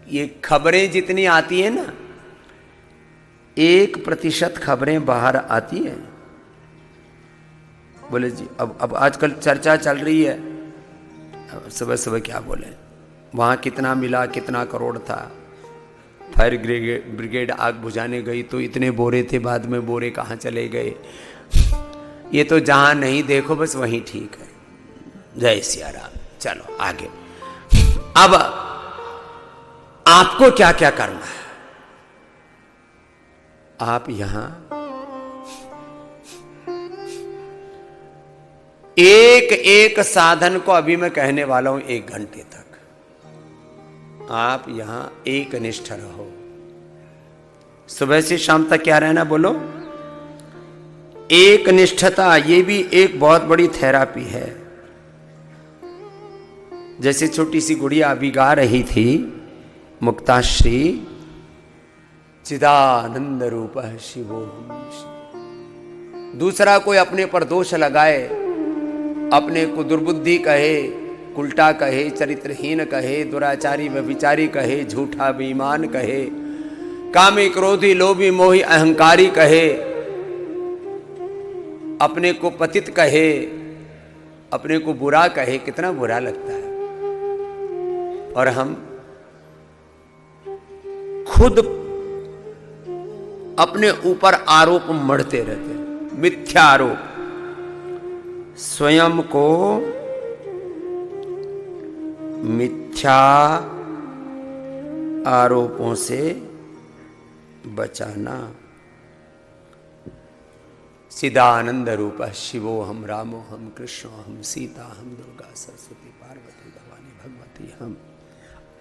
ये खबरें जितनी आती है ना, 1% खबरें बाहर आती हैं। बोले जी अब आजकल चर्चा चल रही है, सुबह सुबह क्या बोले, वहां कितना मिला, कितना करोड़ था। फायर ब्रिगेड आग बुझाने गई तो इतने बोरे थे, बाद में बोरे कहाँ चले गए। ये तो जहां नहीं देखो बस वहीं ठीक है। जय सिया राम। चलो आगे। अब आपको क्या क्या करना है? आप यहां एक एक साधन को अभी मैं कहने वाला हूं 1 घंटे तक आप यहां एक निष्ठ रहो। सुबह से शाम तक क्या रहना बोलो? एक निष्ठता। ये भी एक बहुत बड़ी थेरापी है। जैसे छोटी सी गुड़िया अभी गा रही थी, मुक्ताश्री, चिदानंद रूप शिवो हम। दूसरा कोई अपने पर दोष लगाए, अपने को दुर्बुद्धि कहे, उल्टा कहे, चरित्रहीन कहे, दुराचारी व्यभिचारी कहे, झूठा बेईमान कहे, कामी क्रोधी लोभी मोही अहंकारी कहे, अपने को पतित कहे, अपने को बुरा कहे, कितना बुरा लगता है। और हम खुद अपने ऊपर आरोप मढ़ते रहते हैं, मिथ्या आरोप। स्वयं को मिथ्या आरोपों से बचाना। चिदानंद रूप शिवो हम, रामो हम, कृष्णो हम, सीता हम, दुर्गा सरस्वती पार्वती भवानी भगवती हम।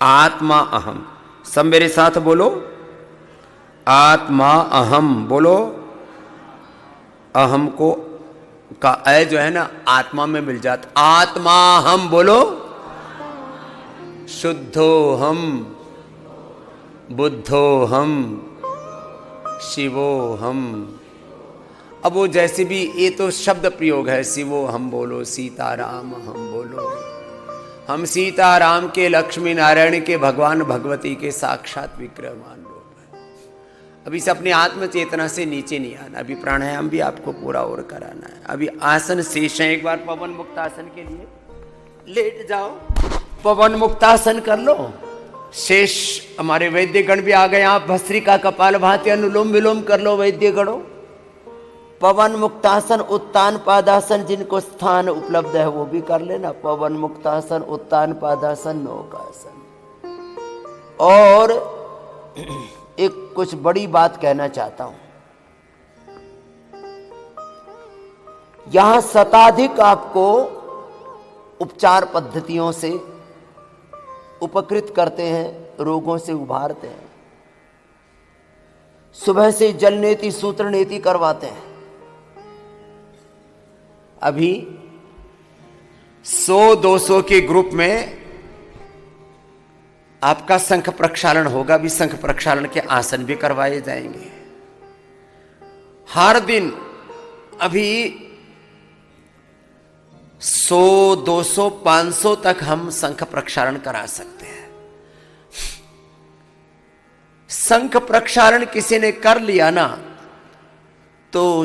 आत्मा अहम। सब मेरे साथ बोलो, आत्मा अहम। बोलो, अहम को का अय जो है ना आत्मा में मिल जाता। आत्मा हम बोलो, शुद्धो हम, बुद्धो हम, शिवो हम। अब वो जैसे भी, ये तो शब्द प्रयोग है, शिवो हम बोलो, सीताराम हम बोलो। हम सीताराम के, लक्ष्मी नारायण के, भगवान भगवती के साक्षात विग्रहमान रूप है। अभी से अपने आत्म चेतना से नीचे नहीं आना। अभी प्राणायाम भी आपको पूरा और कराना है। अभी आसन शेष है। एक बार पवन मुक्त आसन के लिए लेट जाओ, पवन मुक्त आसन कर लो। शेष हमारे वैद्य गण भी आ गए। आप भस्त्रिका कपाल भाती अनुलोम विलोम कर लो वैद्य गणों। पवन मुक्तासन, उत्तान पादासन, जिनको स्थान उपलब्ध है वो भी कर लेना। पवन मुक्तासन, उत्तान पादासन, नौकासन। और एक कुछ बड़ी बात कहना चाहता हूं। यहां शताधिक आपको उपचार पद्धतियों से उपकृत करते हैं, रोगों से उभारते हैं। सुबह से जल नेति सूत्र नेति करवाते हैं। अभी 100-200 के ग्रुप में आपका शंख प्रक्षालन होगा। भी शंख प्रक्षालन के आसन भी करवाए जाएंगे हर दिन। अभी 100, 200, 500 तक हम शंख प्रक्षालन करा सकते हैं। शंख प्रक्षालन किसी ने कर लिया ना, तो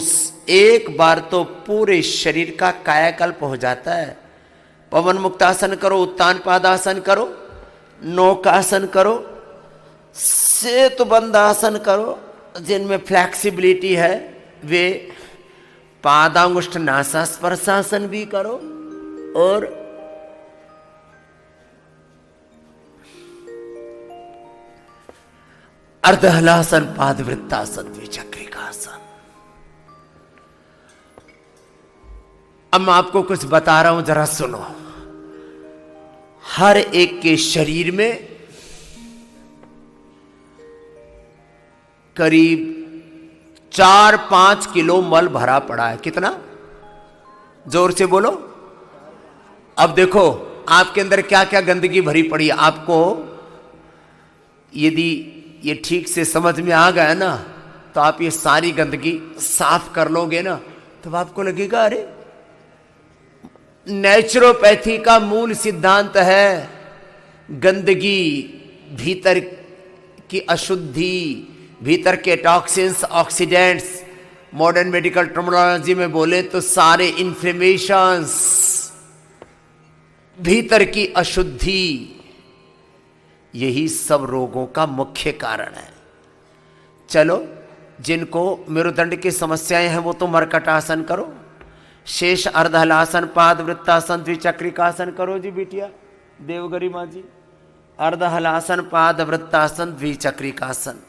एक बार तो पूरे शरीर का कायाकल्प हो जाता है। पवन मुक्तासन करो, उत्तान पादासन करो, नौकासन करो, सेतुबंधासन करो। जिनमें फ्लैक्सिबिलिटी है वे पादांगुष्ठ नासा स्पर्शासन भी करो। और अर्धहलासन, पादवृत्तासन, द्विचक्रिकासन। अब मैं आपको कुछ बता रहा हूं, जरा सुनो। हर एक के शरीर में करीब 4-5 किलो मल भरा पड़ा है। कितना? जोर से बोलो। अब देखो आपके अंदर क्या क्या गंदगी भरी पड़ी है। आपको यदि ये ठीक से समझ में आ गया ना, तो आप ये सारी गंदगी साफ कर लोगे ना, तो आपको लगेगा अरे नेचुरोपैथी का मूल सिद्धांत है गंदगी, भीतर की अशुद्धि, भीतर के toxins, oxidants. Modern medical terminology में बोले तो सारे इन्फ्लेमेशंस, भीतर की अशुद्धि, यही सब रोगों का मुख्य कारण है। चलो, जिनको मेरुदंड की समस्याएं हैं वो तो मरकटासन करो, शेष अर्धहलासन, पाद वृत्तासन, द्विचक्रिकासन करो जी बिटिया देवगरी माँ जी। अर्धहलासन, पाद वृत्तासन, द्विचक्रिकासन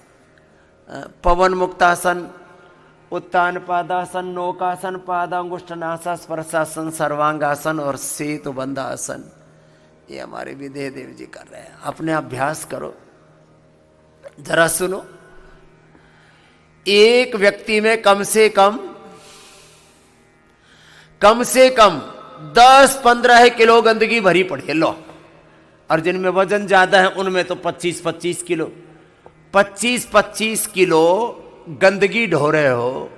पवन मुक्तासन, उत्तान पादासन, नौकासन, पादांगुष्ठनासा, स्पर्शासन, सर्वांगासन और सेतु बंधासन। ये हमारे विदेह देव जी कर रहे हैं। अपने अभ्यास करो। जरा सुनो, एक व्यक्ति में कम से कम 10-15 किलो गंदगी भरी पड़ी है। लो, और जिनमें वजन ज्यादा है उनमें तो 25-25 किलो, 25-25 किलो गंदगी ढो रहे हो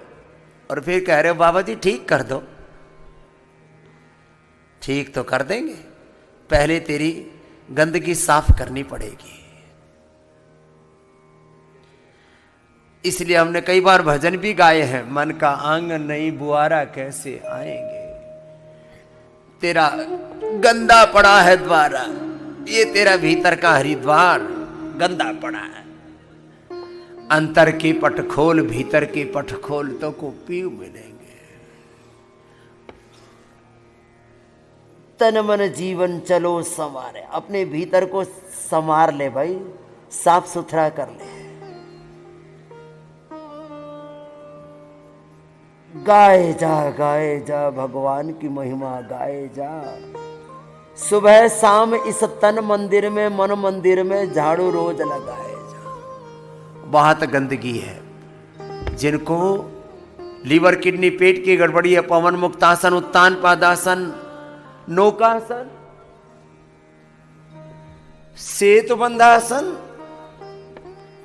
और फिर कह रहे हो बाबा जी ठीक कर दो। ठीक तो कर देंगे, पहले तेरी गंदगी साफ करनी पड़ेगी। इसलिए हमने कई बार भजन भी गाए हैं, मन का आंगन नहीं बुआरा कैसे आएंगे, तेरा गंदा पड़ा है द्वारा, ये तेरा भीतर का हरिद्वार गंदा पड़ा है। अंतर की पट खोल, भीतर की पट खोल तो को पीऊ मिलेंगे। तन मन जीवन चलो संवारे, अपने भीतर को संवार ले भाई, साफ सुथरा कर ले। गाए जा भगवान की महिमा गाए जा। सुबह शाम इस तन मंदिर में, मन मंदिर में झाड़ू रोज लगाए जा। बहुत गंदगी है। जिनको लीवर किडनी पेट की गड़बड़ी है, पवन मुक्तासन, उत्तान पादासन, नौकासन, सेतु बंधासन,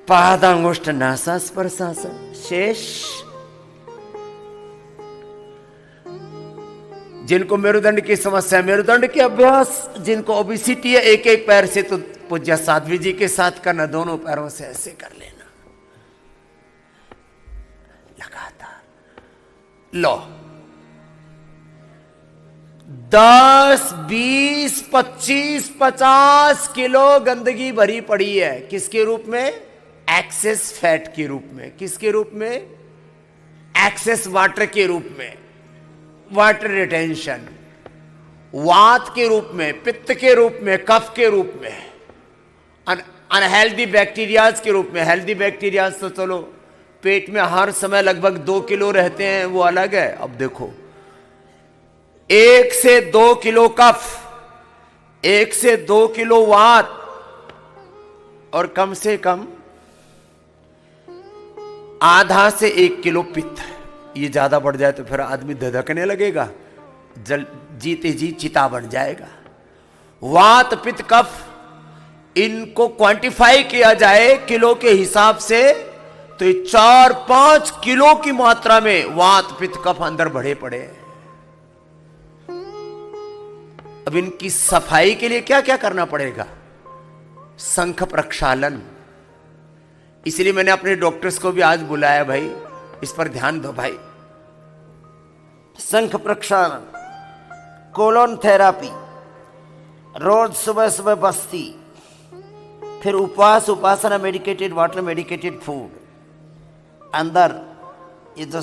पादांगुष्ठ नासा स्पर्शासन, शेष। जिनको मेरुदंड की समस्या, मेरुदंड के अभ्यास, जिनको ओबेसिटी है, एक एक पैर से तो पूज्य साध्वी जी के साथ करना, दोनों पैरों से ऐसे कर लेना लगातार। लो, 10, 20, 25, 50 किलो गंदगी भरी पड़ी है। किसके रूप में? एक्सेस फैट के रूप में। किसके रूप में? एक्सेस वाटर के रूप में, वाटर रिटेंशन, वात के रूप में, पित्त के रूप में, कफ के रूप में, अनहेल्दी बैक्टीरियाज के रूप में। हेल्दी बैक्टीरियाज तो चलो पेट में हर समय लगभग 2 किलो रहते हैं, वो अलग है। अब देखो, 1 से 2 किलो कफ, 1 से 2 किलो वात और कम से कम आधा से 1 किलो पित्त। ये ज्यादा बढ़ जाए तो फिर आदमी धधकने लगेगा, जल जीते जी चिता बन जाएगा। वात पित्त कफ, इनको क्वांटिफाई किया जाए किलो के हिसाब से तो ये 4-5 किलो की मात्रा में वात पित्त कफ अंदर बढ़े पड़े हैं। अब इनकी सफाई के लिए क्या क्या करना पड़ेगा? शंख प्रक्षालन। इसलिए मैंने अपने डॉक्टर्स को भी आज बुलाया, भाई इस पर ध्यान दो भाई। शंख प्रक्षालन, कोलोन थेरापी, रोज सुबह सुबह बस्ती, फिर उपवास, उपासना, मेडिकेटेड वाटर, मेडिकेटेड फूड। अंदर ये जो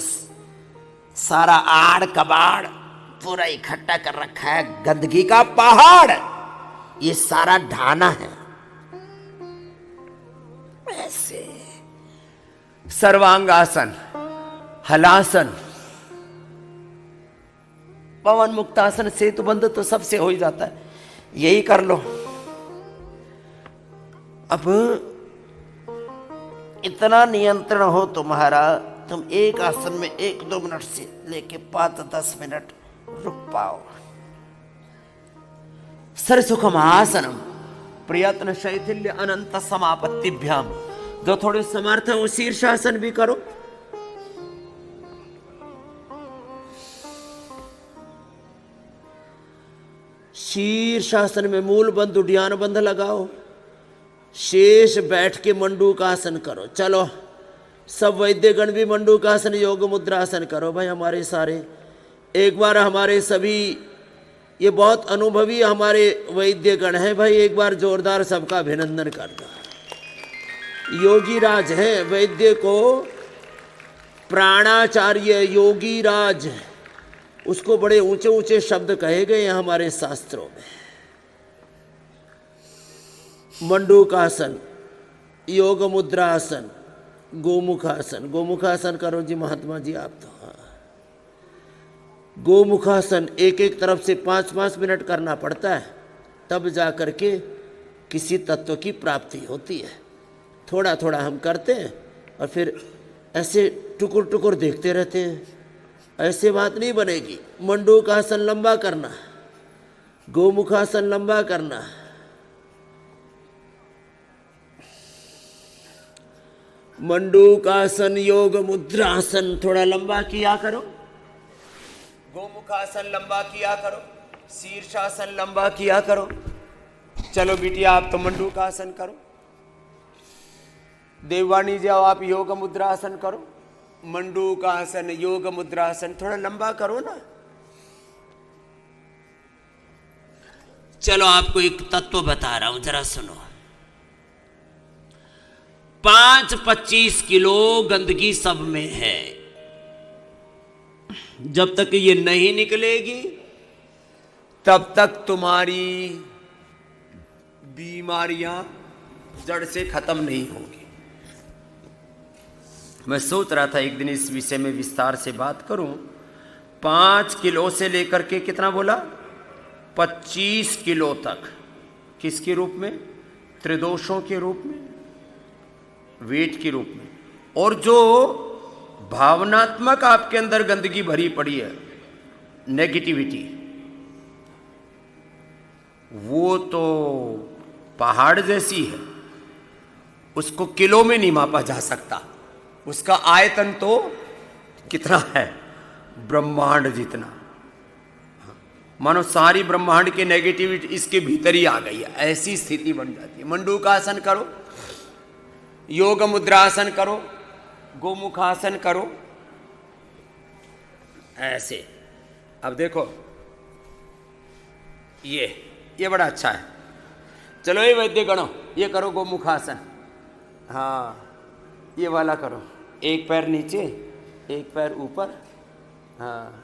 सारा आड़ कबाड़ पूरा इकट्ठा कर रखा है, गंदगी का पहाड़, ये सारा ढाना है ऐसे। सर्वांगासन, हलासन, पवन मुक्तासन, सेतु बंध तो सबसे हो ही जाता है, यही कर लो। अब इतना नियंत्रण हो तुम्हारा, तुम एक आसन में 1-2 मिनट से लेके 5-10 मिनट रुक पाओ। सरसुखम आसनम प्रयत्न शैथिल्य अनंत समापत्तिभ्याम। जो थोड़े समर्थ है वो शीर्षासन भी करो। शीर्षासन में मूल बंध, उड्डयन बंध लगाओ। शेष बैठ के मंडूकासन करो। चलो सब वैद्यगण भी मंडूकासन, योग मुद्रासन करो भाई। हमारे सारे एक बार, हमारे सभी ये बहुत अनुभवी हमारे वैद्यगण हैं भाई, एक बार जोरदार सबका अभिनंदन करना। योगी राज हैं, वैद्य को प्राणाचार्य योगी राज, उसको बड़े ऊंचे ऊंचे शब्द कहे गए हैं हमारे शास्त्रों में। मंडूकासन, योग मुद्रासन, गोमुखासन, गोमुखासन करो जी महात्मा जी आप तो। हाँ, गोमुखासन एक एक तरफ से 5-5 मिनट करना पड़ता है, तब जा कर के किसी तत्व की प्राप्ति होती है। थोड़ा थोड़ा हम करते हैं और फिर ऐसे टुकुर टुकुर देखते रहते हैं, ऐसे बात नहीं बनेगी। मंडूकासन लंबा करना, गोमुखासन लंबा करना, मंडूकासन योग मुद्रासन थोड़ा लंबा किया करो, गोमुखासन लंबा किया करो, शीर्षासन लंबा किया करो। चलो बिटिया आप तो मंडूकासन करो, देववाणी जाओ आप योग मुद्रासन करो, मंडूकासन योग मुद्रासन थोड़ा लंबा करो ना। चलो आपको एक तत्व बता रहा हूं, जरा सुनो। 5-25 किलो गंदगी सब में है, जब तक ये नहीं निकलेगी तब तक तुम्हारी बीमारियां जड़ से खत्म नहीं होंगी। मैं सोच रहा था एक दिन इस विषय में विस्तार से बात करूं। 5 किलो से लेकर के कितना बोला, 25 किलो तक, किसके रूप में, त्रिदोषों के रूप में, वेट के रूप में। और जो भावनात्मक आपके अंदर गंदगी भरी पड़ी है, नेगेटिविटी, वो तो पहाड़ जैसी है, उसको किलो में नहीं मापा जा सकता। उसका आयतन तो कितना है, ब्रह्मांड जितना। मानो सारी ब्रह्मांड की नेगेटिविटी इसके भीतर ही आ गई है, ऐसी स्थिति बन जाती है। मंडूकासन करो, योग मुद्रासन करो, गोमुखासन करो, ऐसे। अब देखो ये बड़ा अच्छा है। चलो ये वैद्य गणों, ये करो गोमुखासन। हाँ ये वाला करो, एक पैर नीचे एक पैर ऊपर। हाँ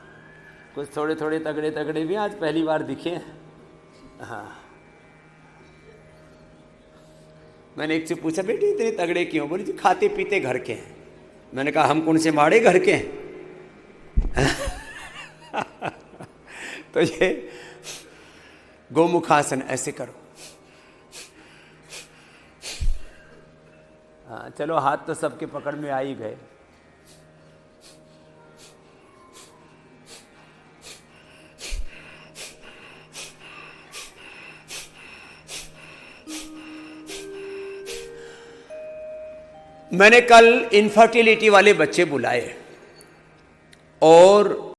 कुछ थोड़े थोड़े तगड़े तगड़े भी आज पहली बार दिखे हैं। हाँ मैंने एक से पूछा, बेटी इतने तगड़े क्यों? बोली जी खाते पीते घर के हैं। मैंने कहा हम कौन से माड़े घर के हैं? तो ये गोमुखासन ऐसे करो। हाँ चलो हाथ तो सबके पकड़ में आ ही गए। मैंने कल इनफर्टिलिटी वाले बच्चे बुलाए और